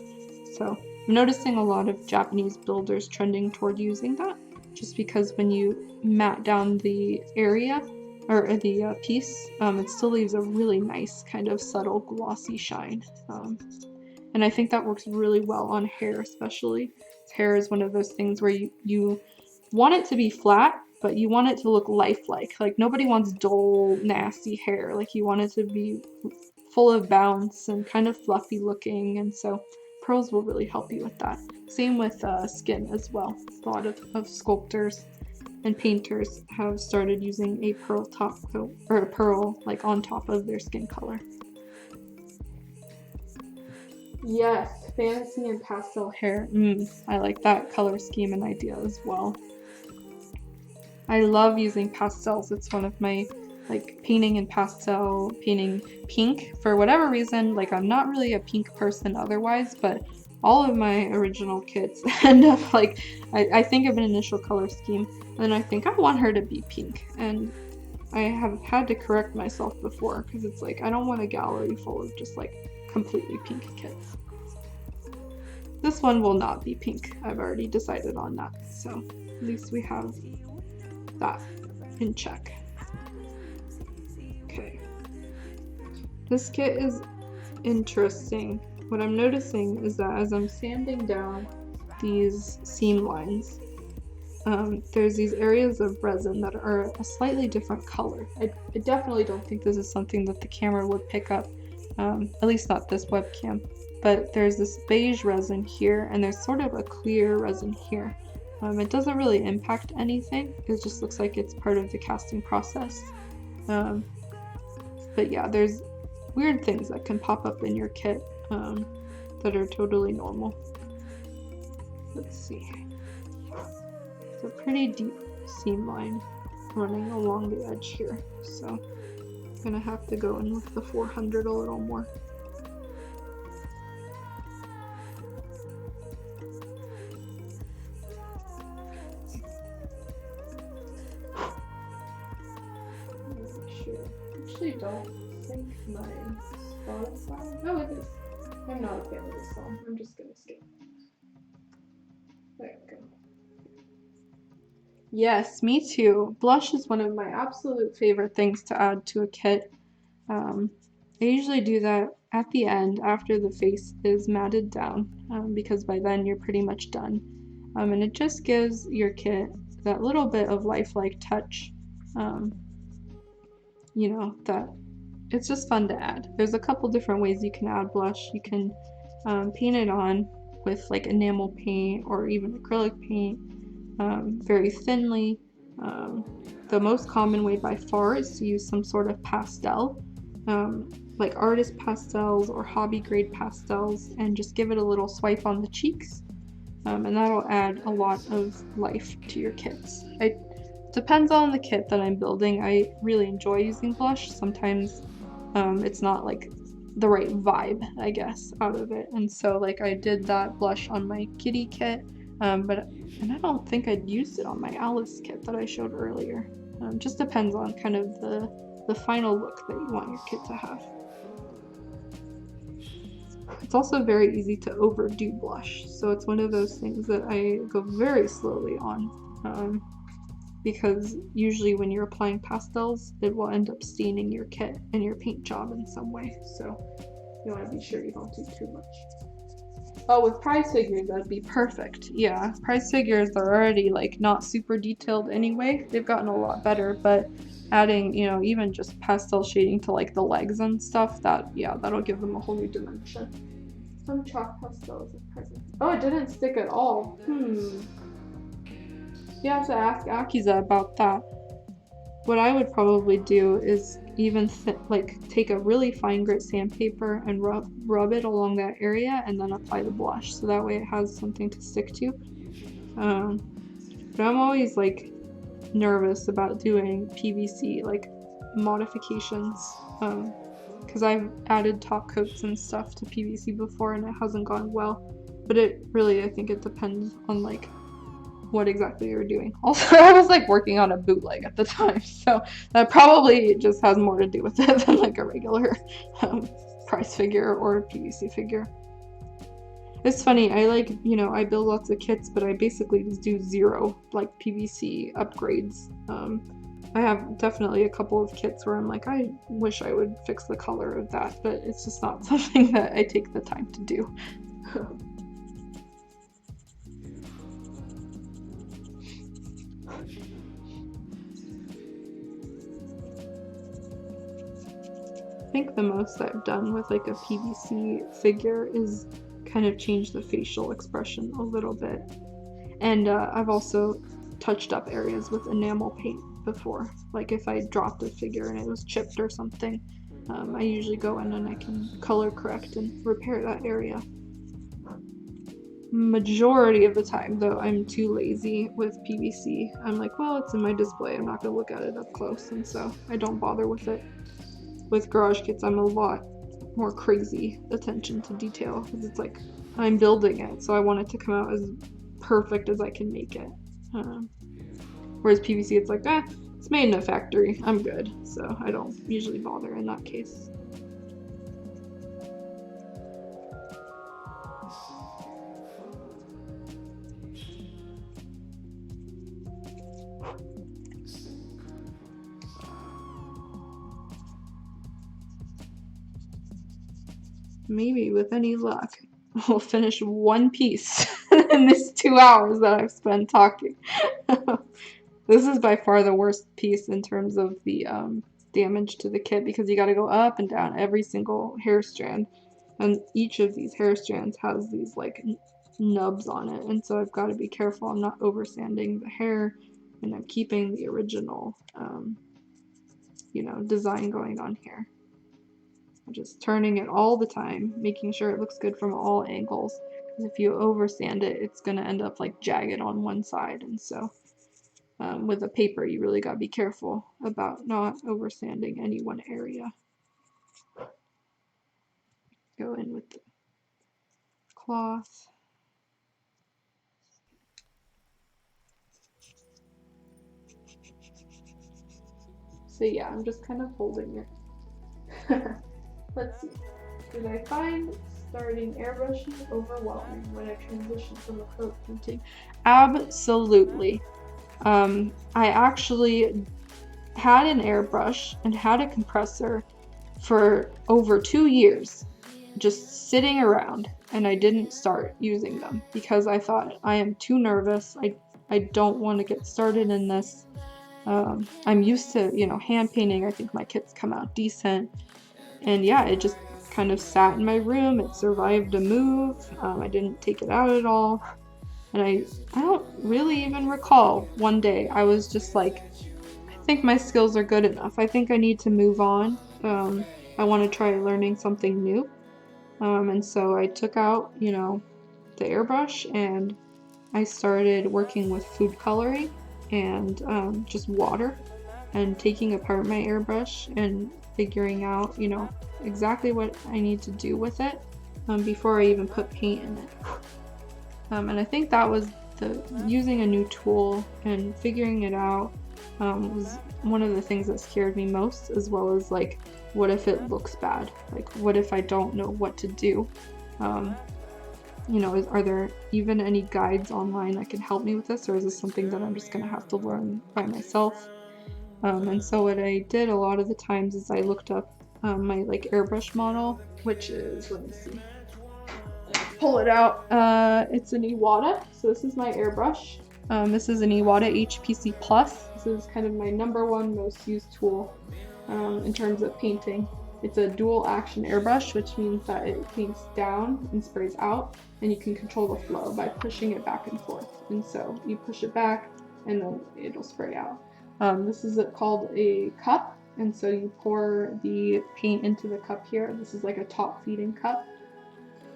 So I'm noticing a lot of Japanese builders trending toward using that, just because when you matte down the area, or the piece, it still leaves a really nice kind of subtle glossy shine. And I think that works really well on hair especially. Hair is one of those things where you want it to be flat, but you want it to look lifelike. Like nobody wants dull, nasty hair. Like you want it to be full of bounce and kind of fluffy looking, and so pearls will really help you with that. Same with skin as well. A lot of sculptors and painters have started using a pearl top coat, or a pearl like on top of their skin color. Yes, fantasy and pastel hair. I like that color scheme and idea as well. I love using pastels. It's one of my, like, painting in pastel, painting pink. For whatever reason, like, I'm not really a pink person otherwise, but all of my original kits end up, like, I think of an initial color scheme, and then I think I want her to be pink. And I have had to correct myself before, because it's like, I don't want a gallery full of just, like, completely pink kits. This one will not be pink. I've already decided on that, so at least we have that in check. Okay. This kit is interesting. What I'm noticing is that as I'm sanding down these seam lines, there's these areas of resin that are a slightly different color. I definitely don't think this is something that the camera would pick up, at least not this webcam. But there's this beige resin here, and there's sort of a clear resin here. It doesn't really impact anything. It just looks like it's part of the casting process. But yeah, there's weird things that can pop up in your kit that are totally normal. Let's see. It's a pretty deep seam line running along the edge here, so I'm gonna have to go in with the 400 a little more. Spotify? Oh, it is. I'm not a fan of this song. I'm just gonna skip. There we go. Yes, me too. Blush is one of my absolute favorite things to add to a kit. Um, I usually do that at the end after the face is matted down, because by then you're pretty much done. And it just gives your kit that little bit of lifelike touch, um, that it's just fun to add. There's a couple different ways you can add blush. You can paint it on with like enamel paint or even acrylic paint, very thinly. Um, the most common way by far is to use some sort of pastel, like artist pastels or hobby grade pastels, and just give it a little swipe on the cheeks, and that'll add a lot of life to your kits. It depends on the kit that I'm building. I really enjoy using blush. Sometimes it's not like the right vibe, I guess, out of it. And so like I did that blush on my kitty kit, and I don't think I'd used it on my Alice kit that I showed earlier. Just depends on kind of the final look that you want your kit to have. It's also very easy to overdo blush, so it's one of those things that I go very slowly on, because usually when you're applying pastels, it will end up staining your kit and your paint job in some way, so you want to be sure you don't do too much. Oh, with prize figures, that'd be perfect. Yeah, prize figures are already like not super detailed anyway. They've gotten a lot better, but adding, even just pastel shading to like the legs and stuff, that'll give them a whole new dimension. Some chalk pastels at present. Oh, it didn't stick at all. You have to ask Akiza about that. What I would probably do is even take a really fine grit sandpaper and rub it along that area and then apply the blush, so that way it has something to stick to. But I'm always like nervous about doing PVC like modifications, because I've added top coats and stuff to PVC before and it hasn't gone well. But I think it depends on like what exactly you're doing. Also, I was like working on a bootleg at the time, so that probably just has more to do with it than like a regular price figure or a PVC figure. It's funny, I build lots of kits, but I basically just do zero like PVC upgrades. I have definitely a couple of kits where I'm like, I wish I would fix the color of that, but it's just not something that I take the time to do. I think the most I've done with like a PVC figure is kind of change the facial expression a little bit. And I've also touched up areas with enamel paint before. Like if I dropped a figure and it was chipped or something, I usually go in and I can color correct and repair that area. Majority of the time, though, I'm too lazy with PVC. I'm like, well, it's in my display, I'm not gonna look at it up close, and so I don't bother with it. With garage kits, I'm a lot more crazy attention to detail, because it's like I'm building it, so I want it to come out as perfect as I can make it. Whereas PVC, it's like, it's made in a factory, I'm good, so I don't usually bother in that case. Maybe with any luck, we'll finish one piece in this 2 hours that I've spent talking. This is by far the worst piece in terms of the damage to the kit, because you got to go up and down every single hair strand, and each of these hair strands has these like nubs on it, and so I've got to be careful I'm not over sanding the hair, and I'm keeping the original design going on here. I'm just turning it all the time, making sure it looks good from all angles, because if you over sand it, it's going to end up like jagged on one side, and so with a paper, you really got to be careful about not over sanding any one area. Go in with the cloth. So yeah, I'm just kind of holding it. Let's see. Did I find starting airbrushing overwhelming when I transitioned from acrylic painting? Absolutely. I actually had an airbrush and had a compressor for over 2 years, just sitting around, and I didn't start using them because I thought I am too nervous. I don't want to get started in this. I'm used to, hand painting. I think my kits come out decent. And yeah, it just kind of sat in my room. It survived a move. I didn't take it out at all. And I don't really even recall one day I was just like, I think my skills are good enough. I think I need to move on. I want to try learning something new. And so I took out, the airbrush and I started working with food coloring and just water and taking apart my airbrush and figuring out, exactly what I need to do with it before I even put paint in it. And I think that was using a new tool and figuring it out was one of the things that scared me most, as well as like, what if it looks bad? Like, what if I don't know what to do? Um, are there even any guides online that can help me with this, or is this something that I'm just gonna have to learn by myself? And so what I did a lot of the times is I looked up my like airbrush model, which is, let me see, pull it out. It's an Iwata, so this is my airbrush. This is an Iwata HPC Plus. This is kind of my #1 most used tool in terms of painting. It's a dual action airbrush, which means that it paints down and sprays out, and you can control the flow by pushing it back and forth. And so you push it back, and then it'll spray out. This is called a cup, and so you pour the paint into the cup here. This is like a top feeding cup.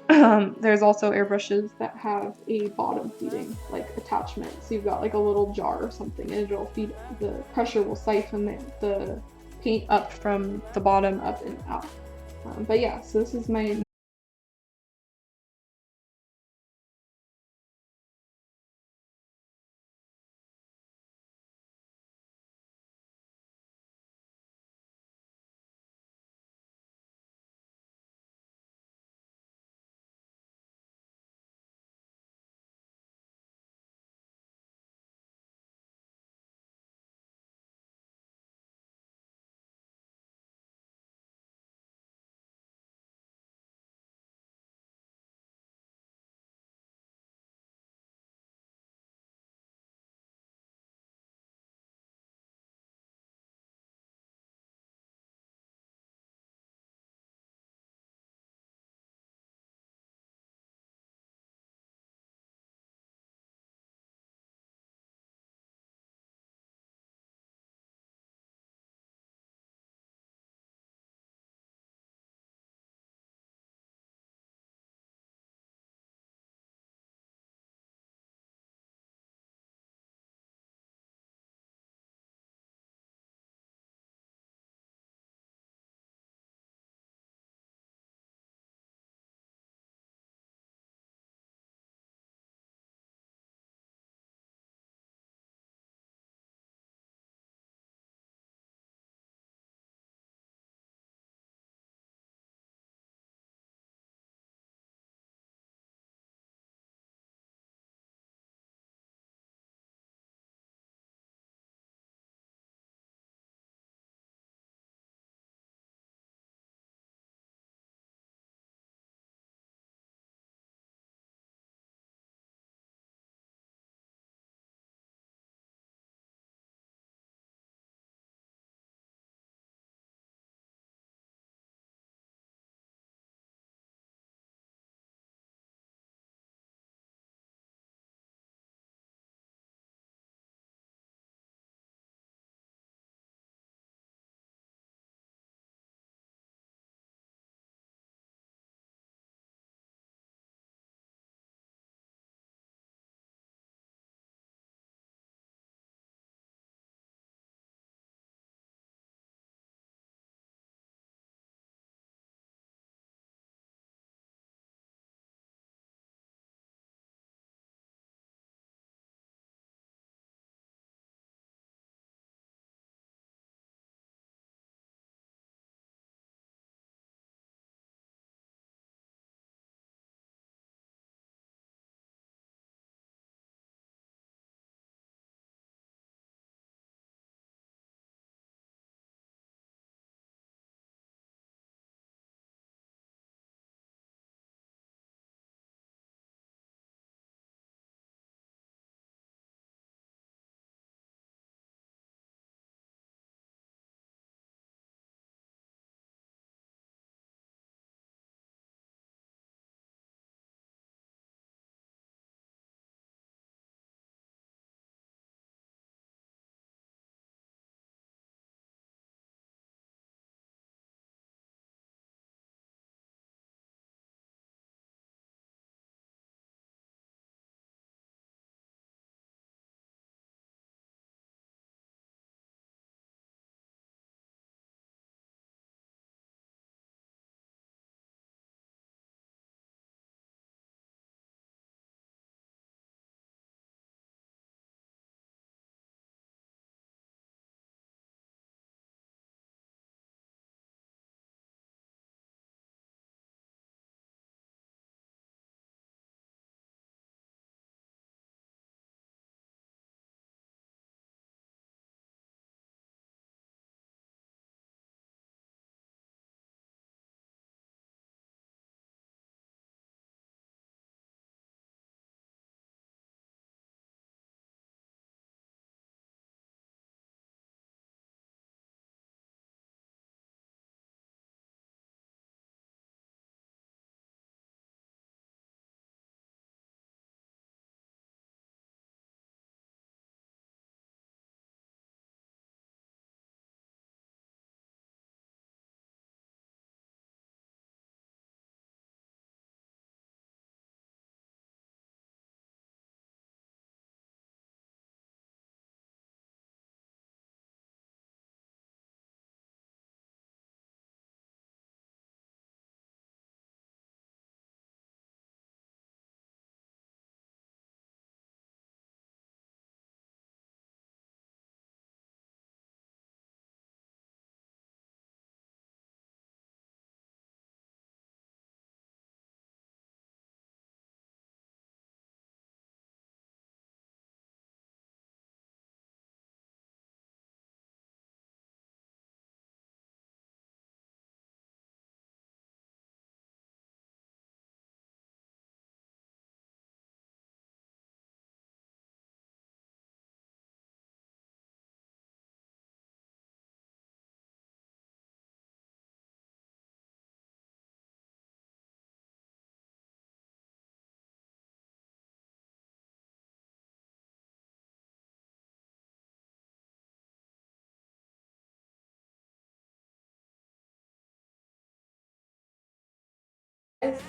There's also airbrushes that have a bottom feeding like attachment. So you've got like a little jar or something, and it'll feed, the pressure will siphon the paint up from the bottom up and out. But yeah, so this is my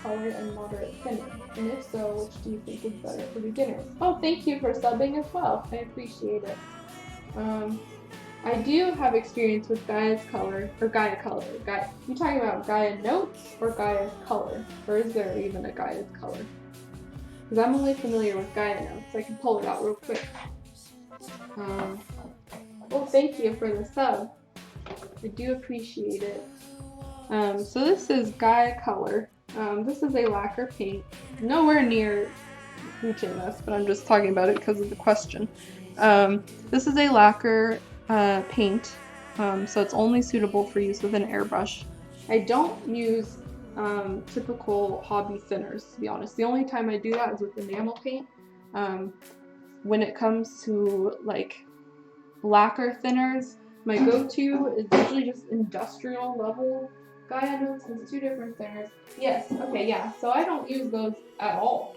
color and moderate thinner? And if so, which do you think is better for beginners? Oh, thank you for subbing as well. I appreciate it. I do have experience with Gaia's color, or Gaia color. You talking about Gaia notes or Gaia's color? Or is there even a Gaia's color? Because I'm only familiar with Gaia notes. I can pull it out real quick. Well, thank you for the sub. I do appreciate it. So this is Gaia color. This is a lacquer paint. Nowhere near reaching this, but I'm just talking about it because of the question. This is a lacquer paint, so it's only suitable for use with an airbrush. I don't use typical hobby thinners, to be honest. The only time I do that is with enamel paint. When it comes to like lacquer thinners, my go-to is usually just industrial level Gaia notes. There's two different thinners. Yes, okay, yeah, so I don't use those at all.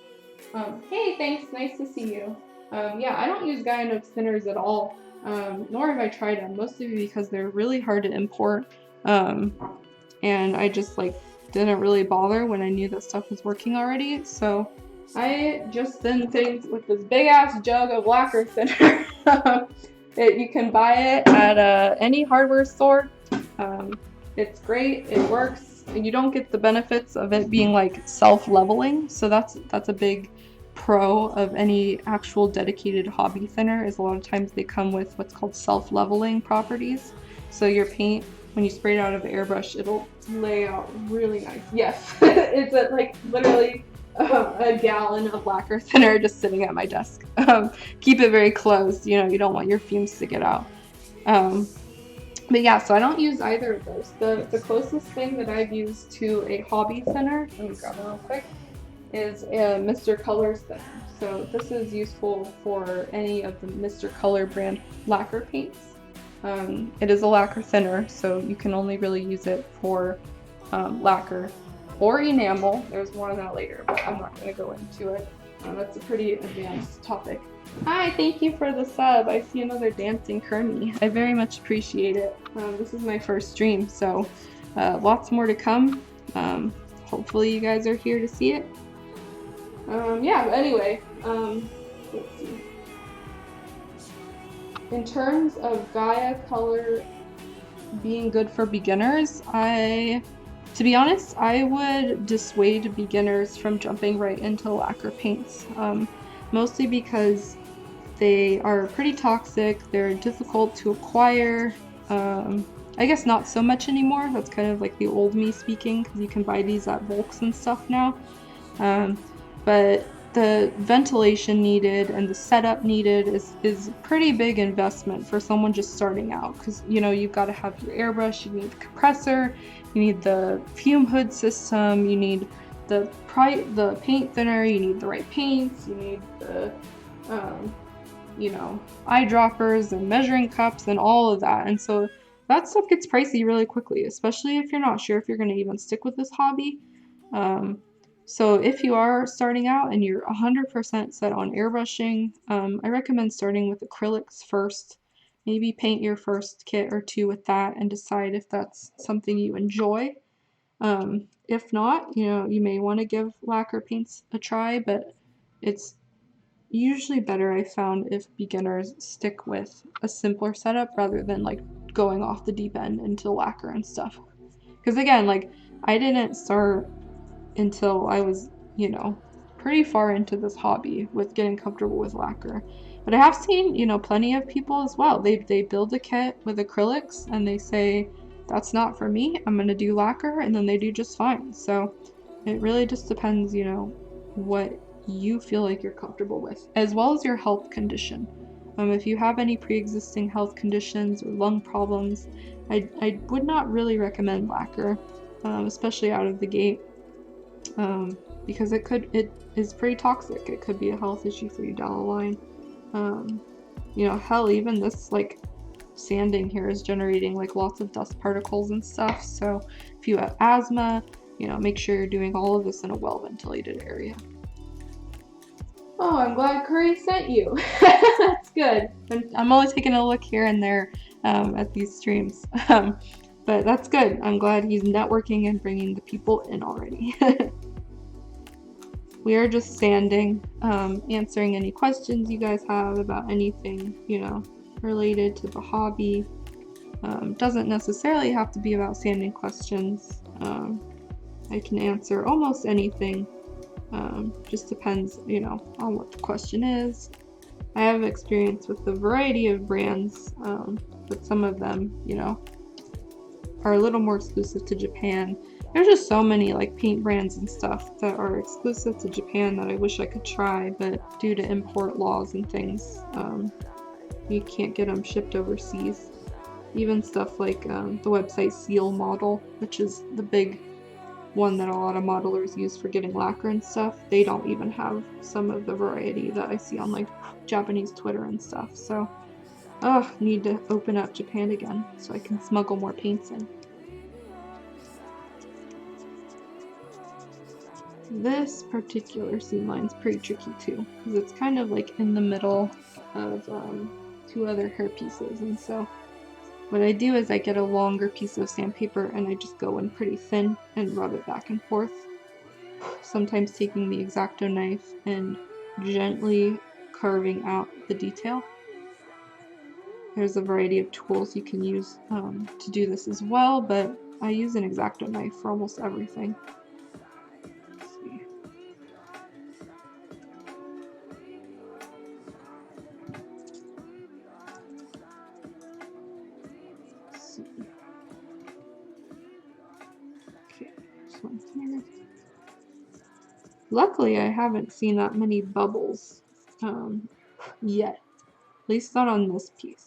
Hey, thanks, nice to see you. Yeah, I don't use Gaia notes thinners at all, nor have I tried them, mostly because they're really hard to import, and I just like didn't really bother when I knew that stuff was working already, so I just thin things with this big ass jug of lacquer thinner. You can buy it at any hardware store. It's great, it works, and you don't get the benefits of it being like self-leveling, so that's a big pro of any actual dedicated hobby thinner, is a lot of times they come with what's called self-leveling properties. So your paint, when you spray it out of an airbrush, it'll lay out really nice. Yes, it's like literally a gallon of lacquer thinner just sitting at my desk. Keep it very closed, you know, you don't want your fumes to get out. But yeah, so I don't use either of those. The closest thing that I've used to a hobby thinner, let me grab it real quick, is a Mr. Colors thinner. So this is useful for any of the Mr. Color brand lacquer paints. It is a lacquer thinner, so you can only really use it for lacquer or enamel. There's more on that later, but I'm not going to go into it. That's a pretty advanced topic. Hi, thank you for the sub. I see another dancing Kermie. I very much appreciate it. This is my first stream, so lots more to come. Hopefully you guys are here to see it. Yeah, but anyway, let's see. In terms of Gaia color being good for beginners, to be honest, I would dissuade beginners from jumping right into lacquer paints. Mostly because they are pretty toxic, they're difficult to acquire. I guess not so much anymore, that's kind of like the old me speaking, because you can buy these at bulks and stuff now. But the ventilation needed and the setup needed is pretty big investment for someone just starting out, because you know, you've got to have your airbrush, you need the compressor, you need the fume hood system, you need the paint thinner, you need the right paints, you need the you know, eyedroppers and measuring cups and all of that, and so that stuff gets pricey really quickly, especially if you're not sure if you're going to even stick with this hobby. So if you are starting out and you're 100% set on airbrushing, I recommend starting with acrylics first. Maybe paint your first kit or two with that and decide if that's something you enjoy. If not, you know, you may want to give lacquer paints a try, but it's usually better, I found, if beginners stick with a simpler setup rather than like going off the deep end into lacquer and stuff. Because again, like, I didn't start until I was, you know, pretty far into this hobby with getting comfortable with lacquer. But I have seen, you know, plenty of people as well. They build a kit with acrylics and they say, that's not for me, I'm gonna do lacquer, and then they do just fine. So it really just depends, you know, what you feel like you're comfortable with, as well as your health condition. If you have any pre-existing health conditions or lung problems, I would not really recommend lacquer, especially out of the gate, because it is pretty toxic. It could be a health issue for you down the line. You know, hell, even this like sanding here is generating like lots of dust particles and stuff. So if you have asthma, you know, make sure you're doing all of this in a well-ventilated area. Oh, I'm glad Curry sent you. That's good. I'm only taking a look here and there at these streams. But that's good. I'm glad he's networking and bringing the people in already. we are just sanding, answering any questions you guys have about anything, you know, related to the hobby. Doesn't necessarily have to be about sanding questions. I can answer almost anything. Just depends, you know, on what the question is. I have experience with a variety of brands, but some of them, you know, are a little more exclusive to Japan. There's just so many like paint brands and stuff that are exclusive to Japan that I wish I could try, but due to import laws and things, you can't get them shipped overseas. Even stuff like the website Seal Model, which is the big one that a lot of modelers use for getting lacquer and stuff, they don't even have some of the variety that I see on like Japanese Twitter and stuff. So, need to open up Japan again so I can smuggle more paints in. This particular seam line is pretty tricky too, because it's kind of like in the middle of two other hair pieces, and so what I do is I get a longer piece of sandpaper and I just go in pretty thin and rub it back and forth, sometimes taking the X-Acto knife and gently carving out the detail. There's a variety of tools you can use to do this as well, but I use an X-Acto knife for almost everything. Let's see. Okay, this one here. Luckily, I haven't seen that many bubbles yet, at least not on this piece.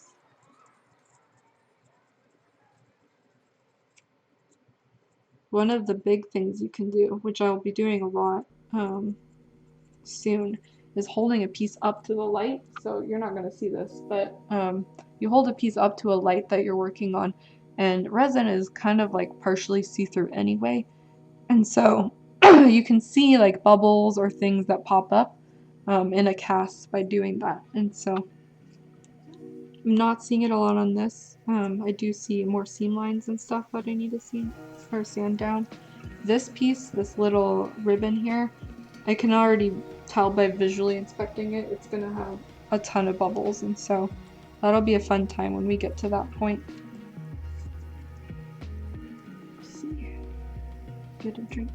One of the big things you can do, which I'll be doing a lot soon, is holding a piece up to the light. So you're not going to see this, but you hold a piece up to a light that you're working on, and resin is kind of like partially see-through anyway, and so you can see like bubbles or things that pop up in a cast by doing that. And so I'm not seeing it a lot on this. I do see more seam lines and stuff that I need to see or sand down. This piece, this little ribbon here, I can already tell by visually inspecting it, it's gonna have a ton of bubbles, and so that'll be a fun time when we get to that point. Let's see. Get a drink.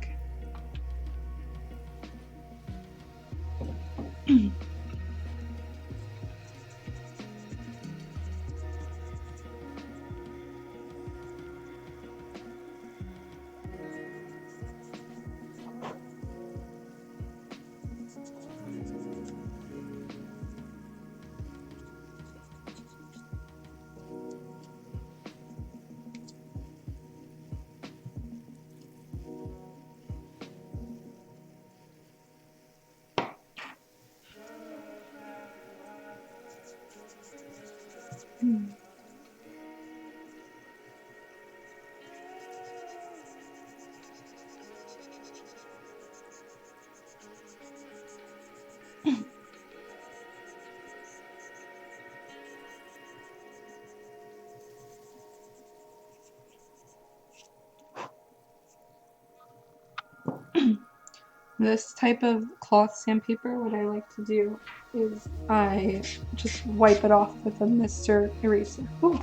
This type of cloth sandpaper, what I like to do is I just wipe it off with a Mr. Eraser. Ooh,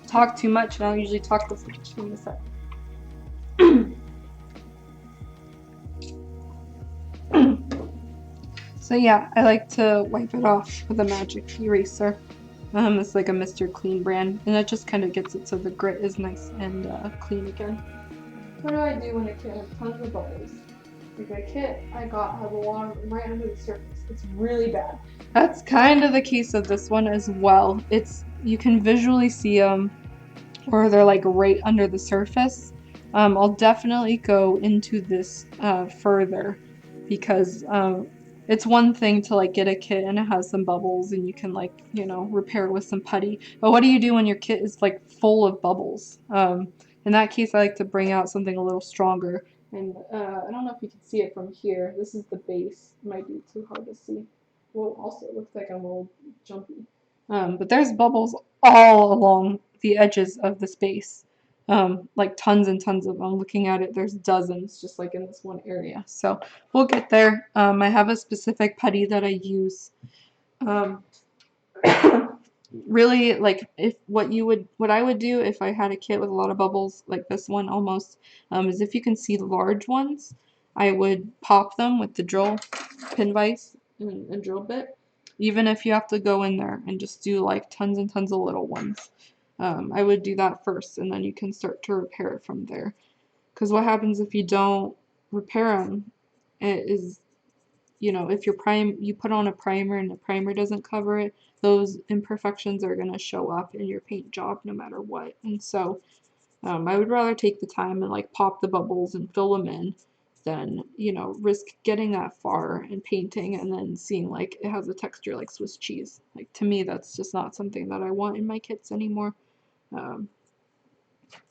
talk too much, and I'll usually talk this much. Give me a sec. So yeah, I like to wipe it off with a magic eraser. It's like a Mr. Clean brand, and it just kind of gets it so the grit is nice and clean again. What do I do when a kit has tons of bubbles? Like a kit I got has a lot of them right under the surface. It's really bad. That's kind of the case of this one as well. You can visually see them, or they're like right under the surface. I'll definitely go into this further because it's one thing to like get a kit and it has some bubbles and you can like, you know, repair it with some putty. But what do you do when your kit is like full of bubbles? In that case, I like to bring out something a little stronger. And I don't know if you can see it from here. This is the base. It might be too hard to see. Well, also it looks like I'm a little jumpy. But there's bubbles all along the edges of the space. like tons and tons of them. Looking at it, there's dozens just like in this one area. So we'll get there. I have a specific putty that I use. Um, really, like if what I would do if I had a kit with a lot of bubbles like this one almost, is if you can see the large ones, I would pop them with the drill pin vise and drill bit, even if you have to go in there and just do like tons and tons of little ones. I would do that first, and then you can start to repair it from there. Because what happens if you don't repair them? It is, you know, if you put on a primer and the primer doesn't cover it, those imperfections are going to show up in your paint job no matter what. And so I would rather take the time and like pop the bubbles and fill them in than, you know, risk getting that far and painting and then seeing like it has a texture like Swiss cheese. Like to me, that's just not something that I want in my kits anymore. Um,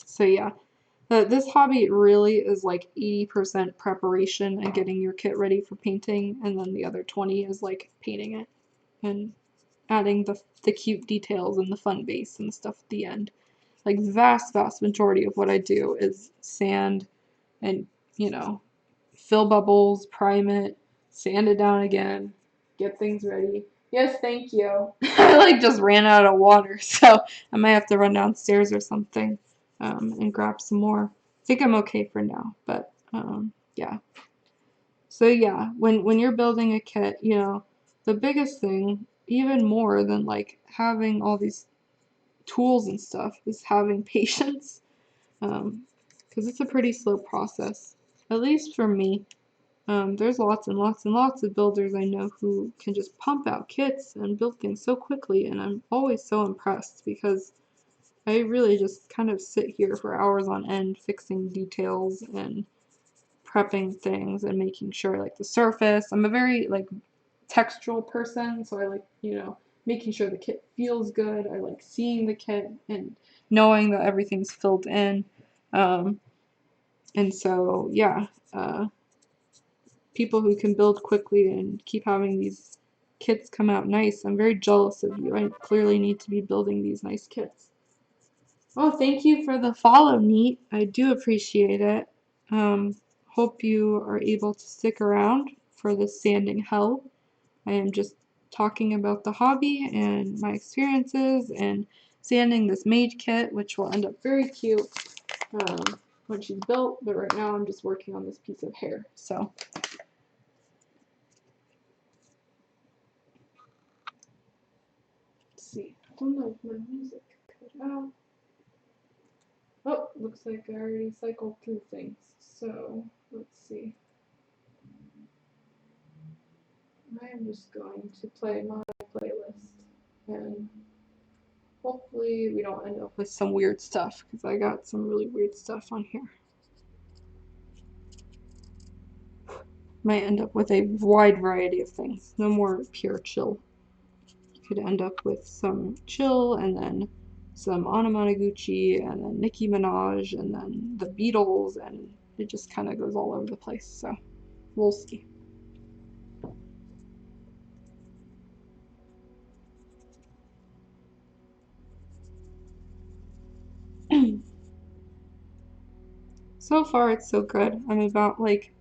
so yeah, this hobby really is like 80% preparation and getting your kit ready for painting, and then the other 20 is like painting it and adding the cute details and the fun base and stuff at the end. Like vast majority of what I do is sand and, you know, fill bubbles, prime it, sand it down again, get things ready. Yes, thank you. I like just ran out of water, so I might have to run downstairs or something and grab some more. I think I'm okay for now, but yeah. So yeah, when you're building a kit, you know, the biggest thing, even more than like having all these tools and stuff, is having patience. Because it's a pretty slow process, at least for me. There's lots and lots and lots of builders I know who can just pump out kits and build things so quickly, and I'm always so impressed because I really just kind of sit here for hours on end fixing details and prepping things and making sure like the surface. I'm a very like textural person, so I like, you know, making sure the kit feels good. I like seeing the kit and knowing that everything's filled in. Um, and so yeah, people who can build quickly and keep having these kits come out nice. I'm very jealous of you. I clearly need to be building these nice kits. Oh, thank you for the follow, Neat. I do appreciate it. Hope you are able to stick around for this sanding hell. I am just talking about the hobby and my experiences and sanding this Maid kit, which will end up very cute when she's built, but right now I'm just working on this piece of hair. So let's see. I don't know if my music cut out. Oh, looks like I already cycled through things. So let's see. I am just going to play my playlist and hopefully we don't end up with some weird stuff because I got some really weird stuff on here. Might end up with a wide variety of things. No more pure chill. You could end up with some chill and then some Anamanaguchi and then Nicki Minaj and then the Beatles, and it just kind of goes all over the place. So we'll see. So far it's so good. I'm about like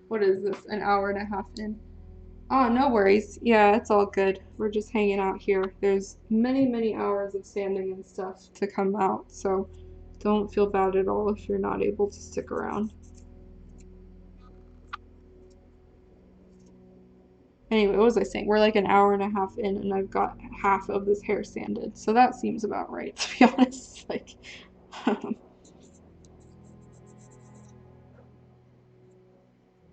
what is this, an hour and a half in. Oh, no worries. Yeah, it's all good. We're just hanging out here. There's many hours of sanding and stuff to come out, so don't feel bad at all if you're not able to stick around. Anyway, what was I saying? We're like an hour and a half in, and I've got half of this hair sanded, so that seems about right, to be honest. Like,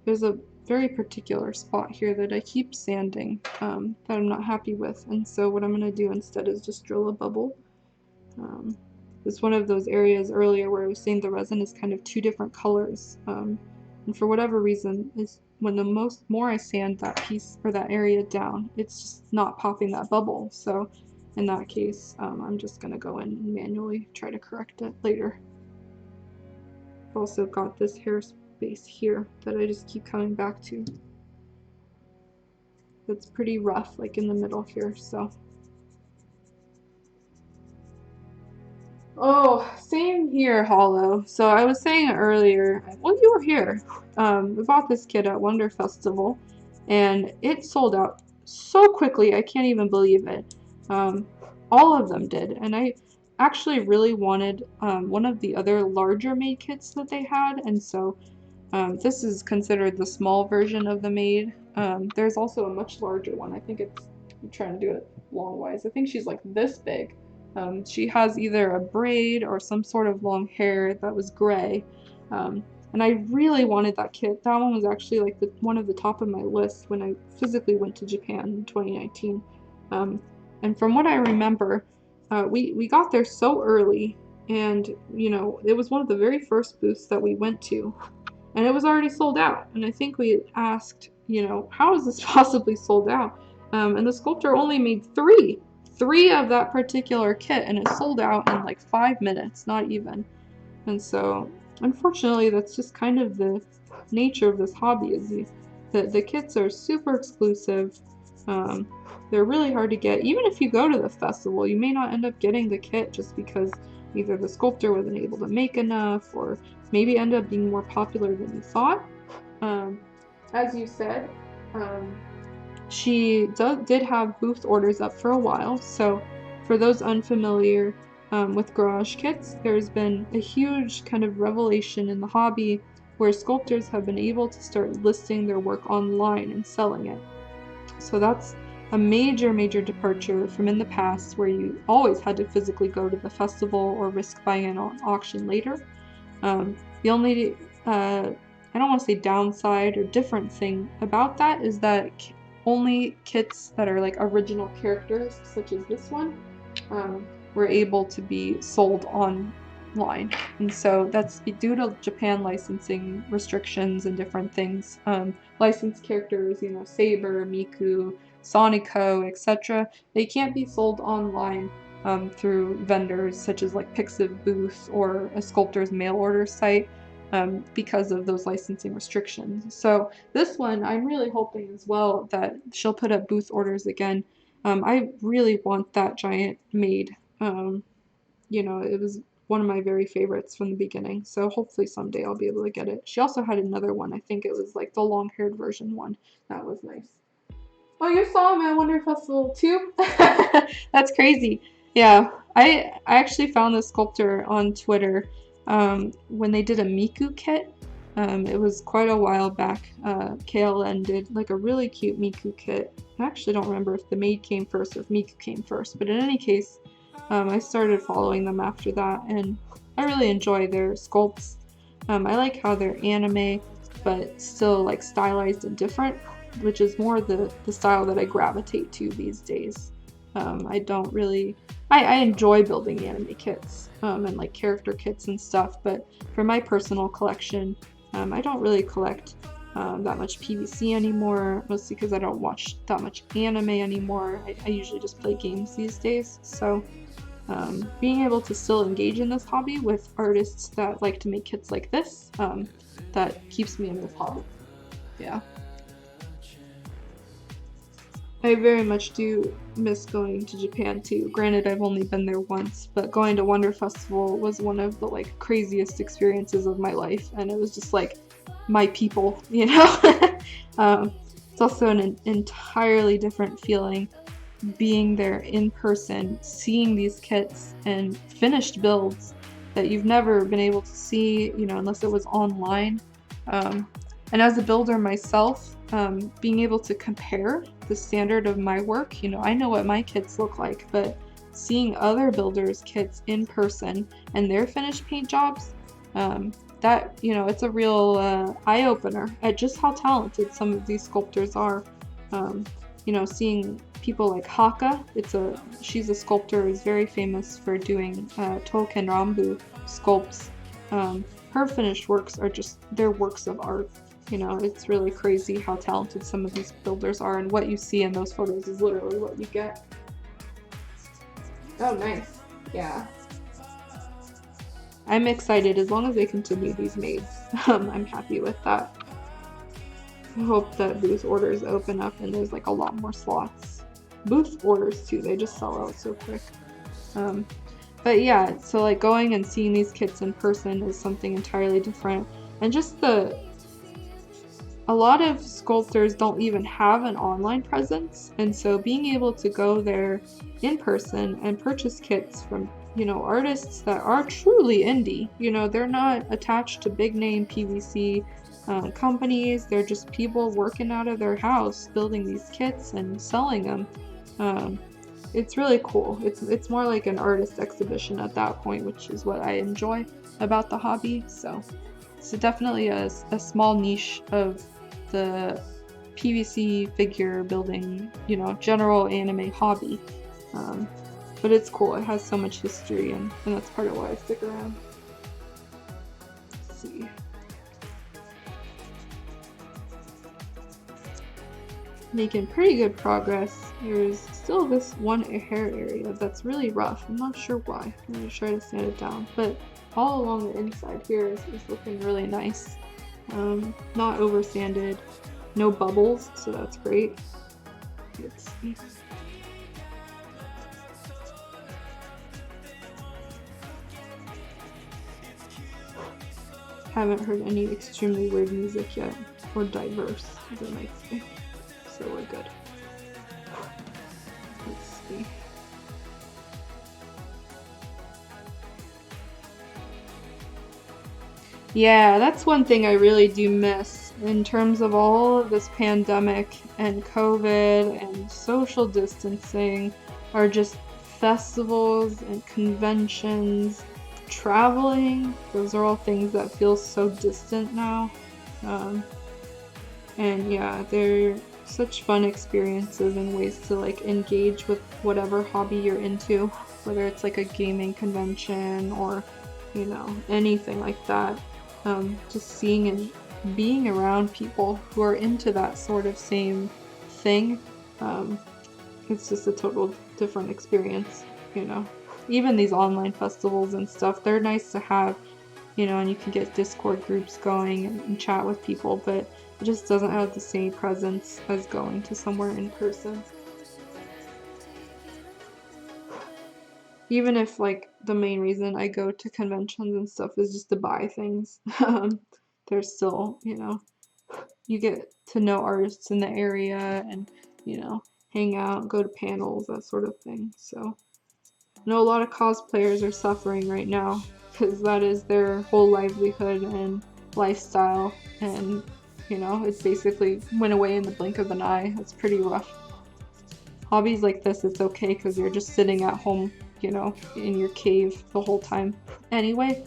there's a very particular spot here that I keep sanding that I'm not happy with, and so what I'm going to do instead is just drill a bubble. It's one of those areas earlier where I was saying the resin is kind of two different colors, and for whatever reason, is when the more I sand that piece or that area down, it's just not popping that bubble. So in that case, I'm just going to go in and manually try to correct it later. I've also got this hair space here that I just keep coming back to. It's pretty rough, like in the middle here, so. Oh, same here, Hollow. So I was saying earlier, well, you were here. We bought this kit at Wonder Festival, and it sold out so quickly. I can't even believe it. Um, all of them did, and I actually really wanted one of the other larger Maid kits that they had, and so this is considered the small version of the Maid. There's also a much larger one. I think it's, I'm trying to do it long-wise. I think she's like this big. She has either a braid or some sort of long hair that was gray. And I really wanted that kit. That one was actually like one of the top of my list when I physically went to Japan in 2019. Um, and from what I remember, we got there so early, and it was one of the very first booths that we went to, and it was already sold out. And I think we asked, how is this possibly sold out? And the sculptor only made three of that particular kit, and it sold out in like 5 minutes, not even. And so, unfortunately, that's just kind of the nature of this hobby. Is the kits are super exclusive. Um, they're really hard to get. Even if you go to the festival, you may not end up getting the kit just because either the sculptor wasn't able to make enough, or maybe end up being more popular than you thought. Um, as you said, um, she did have booth orders up for a while, so for those unfamiliar with garage kits, there's been a huge kind of revelation in the hobby where sculptors have been able to start listing their work online and selling it. So that's a major departure from in the past where you always had to physically go to the festival or risk buying it on auction later. The only, I don't want to say downside or different thing about that is that only kits that are like original characters, such as this one, were able to be sold online. And so that's due to Japan licensing restrictions and different things. Licensed characters, Saber, Miku, Sonico, etc., they can't be sold online through vendors such as like Pixiv Booth or a sculptor's mail order site because of those licensing restrictions. So this one, I'm really hoping as well that she'll put up booth orders again. I really want that giant Maid. It was one of my very favorites from the beginning. So hopefully someday I'll be able to get it. She also had another one. I think it was like the long-haired version one. That was nice. Oh, you saw him at Wonder Festival too? That's crazy. Yeah, I actually found this sculptor on Twitter when they did a Miku kit. It was quite a while back. KLN did like a really cute Miku kit. I actually don't remember if the Maid came first or if Miku came first, but in any case, I started following them after that, and I really enjoy their sculpts. I like how they're anime, but still like stylized and different, which is more the style that I gravitate to these days. I don't really, I enjoy building anime kits and like character kits and stuff, but for my personal collection, I don't really collect that much PVC anymore, mostly because I don't watch that much anime anymore. I usually just play games these days, so being able to still engage in this hobby with artists that like to make kits like this, that keeps me in this hobby. Yeah. I very much do miss going to Japan too. Granted, I've only been there once, but going to Wonder Festival was one of the like craziest experiences of my life, and it was just like my people, It's also an entirely different feeling being there in person, seeing these kits and finished builds that you've never been able to see, unless it was online. And as a builder myself, being able to compare the standard of my work, I know what my kits look like, but seeing other builders' kits in person and their finished paint jobs, that, it's a real eye-opener at just how talented some of these sculptors are. Seeing people like Haka, she's a sculptor who's very famous for doing Touken Rambu sculpts. Her finished works are just, they're works of art. It's really crazy how talented some of these builders are, and what you see in those photos is literally what you get. Oh, nice. Yeah. I'm excited as long as they continue these maids. I'm happy with that. I hope that booth orders open up and there's like a lot more slots. Booth orders too, they just sell out so quick. But yeah, so like going and seeing these kits in person is something entirely different. And just a lot of sculptors don't even have an online presence, and so being able to go there in person and purchase kits from, artists that are truly indie, they're not attached to big name PVC companies, they're just people working out of their house building these kits and selling them. Um, it's really cool. It's more like an artist exhibition at that point, which is what I enjoy about the hobby. So it's definitely a small niche of the PVC figure building, general anime hobby. Um, but it's cool. It has so much history, and that's part of why I stick around. Let's see. Making pretty good progress. There's still this one hair area that's really rough. I'm not sure why. I'm gonna try to sand it down, but all along the inside here is looking really nice. Not over sanded, no bubbles, so that's great. Let's see. Haven't heard any extremely weird music yet, or diverse, as I might say. So we're good. Let's see. Yeah, that's one thing I really do miss in terms of all of this pandemic and COVID and social distancing are just festivals and conventions, traveling. Those are all things that feel so distant now. And yeah, they're such fun experiences and ways to like engage with whatever hobby you're into, whether it's like a gaming convention or, anything like that. Just seeing and being around people who are into that sort of same thing, it's just a total different experience, Even these online festivals and stuff, they're nice to have, and you can get Discord groups going and chat with people, but it just doesn't have the same presence as going to somewhere in person. Even if like the main reason I go to conventions and stuff is just to buy things, there's still, you get to know artists in the area and, hang out, go to panels, that sort of thing. So I know a lot of cosplayers are suffering right now because that is their whole livelihood and lifestyle, and it basically went away in the blink of an eye. It's pretty rough. Hobbies like this, it's okay because you're just sitting at home, in your cave the whole time anyway.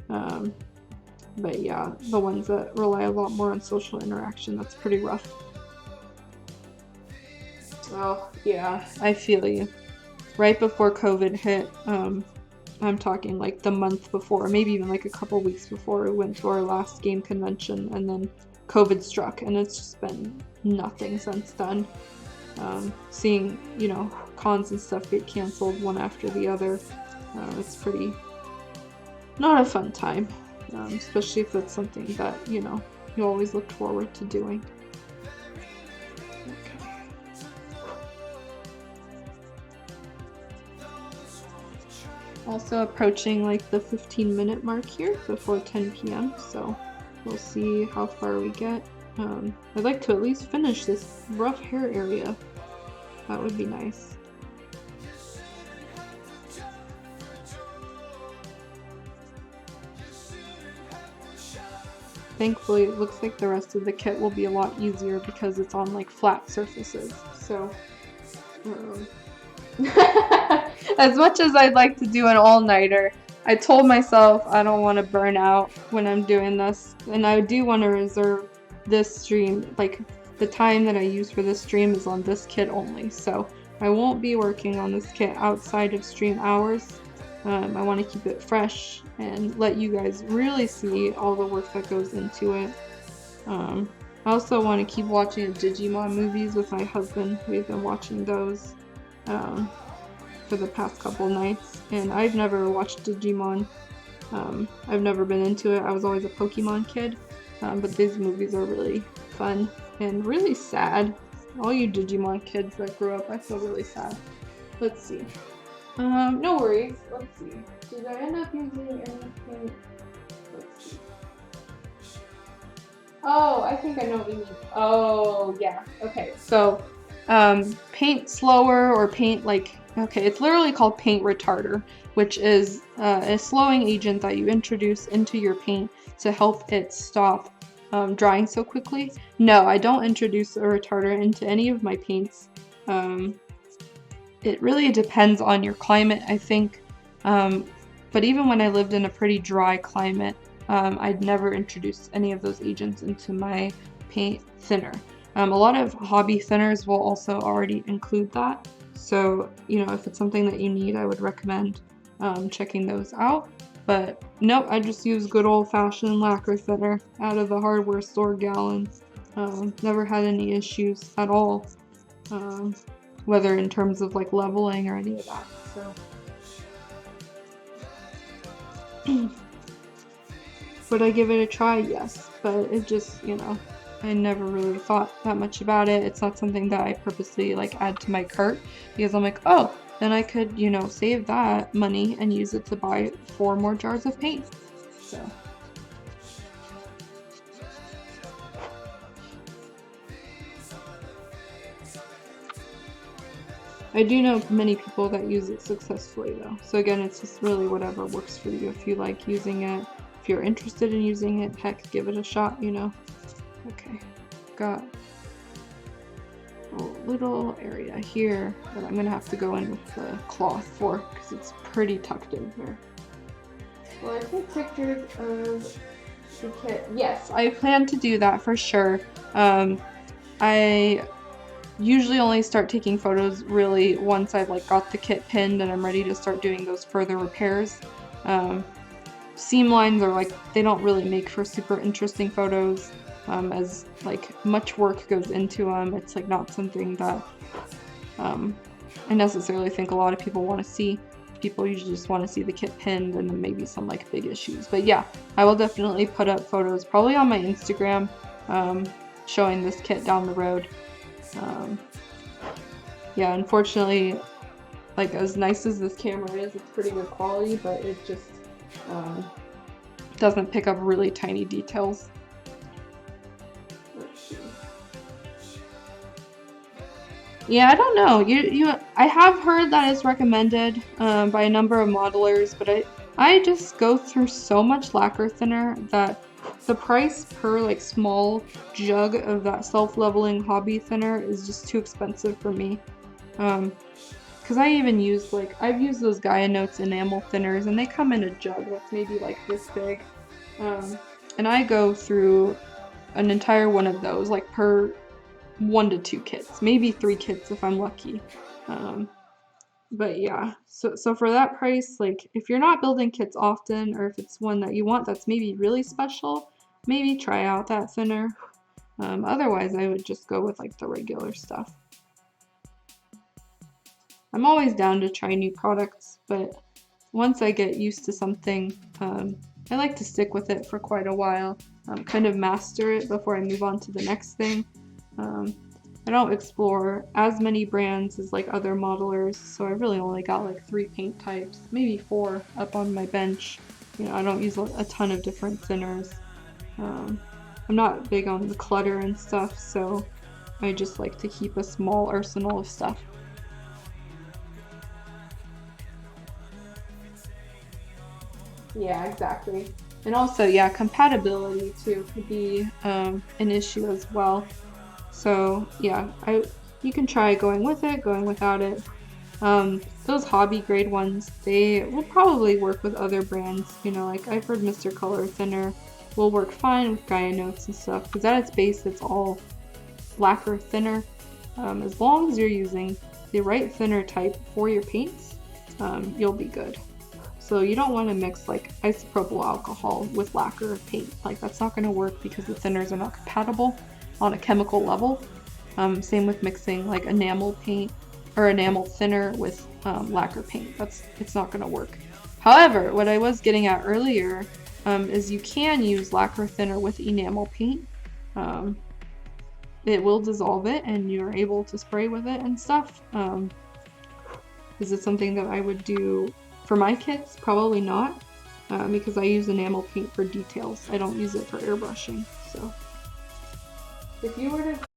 But yeah, the ones that rely a lot more on social interaction, that's pretty rough. Oh, yeah, I feel you. Right before COVID hit, I'm talking like the month before, maybe even like a couple weeks before we went to our last game convention, and then COVID struck, and it's just been nothing since then. Seeing, cons and stuff get canceled one after the other, it's pretty not a fun time, especially if it's something that, you always looked forward to doing. Okay. Also approaching like the 15-minute mark here before 10 p.m. So we'll see how far we get. I'd like to at least finish this rough hair area. That would be nice. Thankfully, it looks like the rest of the kit will be a lot easier because it's on like flat surfaces. So, as much as I'd like to do an all-nighter, I told myself I don't want to burn out when I'm doing this, and I do want to reserve this stream, like the time that I use for this stream is on this kit only, so I won't be working on this kit outside of stream hours. I want to keep it fresh and let you guys really see all the work that goes into it. I also want to keep watching Digimon movies with my husband. We've been watching those for the past couple nights, and I've never watched Digimon. I've never been into it. I was always a Pokemon kid, but these movies are really fun and really sad. All you Digimon kids that grew up, I feel really sad. Let's see. No worries. Let's see. Did I end up using any paint? Let's see. Oh, I think I know what you mean. Oh, yeah. Okay. So, paint slower or paint like, okay, it's literally called paint retarder, which is a slowing agent that you introduce into your paint to help it stop drying so quickly. No, I don't introduce a retarder into any of my paints. It really depends on your climate, I think. But even when I lived in a pretty dry climate, I'd never introduced any of those agents into my paint thinner. A lot of hobby thinners will also already include that. So, you know, if it's something that you need, I would recommend checking those out. But nope, I just use good old-fashioned lacquer thinner out of the hardware store gallon. Never had any issues at all. Whether in terms of like leveling or any of that. So would I give it a try? Yes, but it just, you know, I never really thought that much about it. It's not something that I purposely like add to my cart because I'm like, oh, then I could, you know, save that money and use it to buy 4 more jars of paint. So I do know many people that use it successfully though. So again, it's just really whatever works for you. If you like using it, if you're interested in using it, heck, give it a shot, you know. Okay, got a little area here that I'm gonna have to go in with the cloth for because it's pretty tucked in here. Well, I take pictures of the kit. Yes, I plan to do that for sure. I usually only start taking photos really once I've like got the kit pinned and I'm ready to start doing those further repairs. Seam lines are like, they don't really make for super interesting photos as like much work goes into them. It's like not something that I necessarily think a lot of people want to see. People usually just want to see the kit pinned and then maybe some like big issues. But yeah, I will definitely put up photos probably on my Instagram showing this kit down the road. Yeah, unfortunately, like as nice as this camera is, it's pretty good quality, but it just doesn't pick up really tiny details. Let's see. Yeah, I don't know. I have heard that it's recommended by a number of modelers, but I just go through so much lacquer thinner that the price per like small jug of that self-leveling hobby thinner is just too expensive for me. Because I even use like, I've used those Gaia Notes enamel thinners and they come in a jug that's maybe like this big. And I go through an entire one of those like per 1 to 2 kits, maybe 3 kits if I'm lucky. But yeah, so for that price, like if you're not building kits often or if it's one that you want that's maybe really special, maybe try out that thinner. Otherwise, I would just go with like the regular stuff. I'm always down to try new products, but once I get used to something, I like to stick with it for quite a while, kind of master it before I move on to the next thing. I don't explore as many brands as like other modelers, so I really only got like 3 paint types, maybe 4 up on my bench. You know, I don't use a ton of different thinners. I'm not big on the clutter and stuff, so I just like to keep a small arsenal of stuff. Yeah, exactly. And also, yeah, compatibility too could be an issue as well. So yeah, you can try going with it, going without it. Those hobby grade ones, they will probably work with other brands. You know, like I've heard Mr. Color Thinner will work fine with Gaia Notes and stuff, because at its base, it's all lacquer thinner. As long as you're using the right thinner type for your paints, you'll be good. So you don't want to mix like isopropyl alcohol with lacquer paint. Like that's not going to work because the thinners are not compatible on a chemical level. Same with mixing like enamel paint or enamel thinner with lacquer paint. It's not going to work. However, what I was getting at earlier is you can use lacquer thinner with enamel paint. It will dissolve it and you're able to spray with it and stuff. Is it something that I would do for my kits? Probably not, because I use enamel paint for details. I don't use it for airbrushing. So if you were to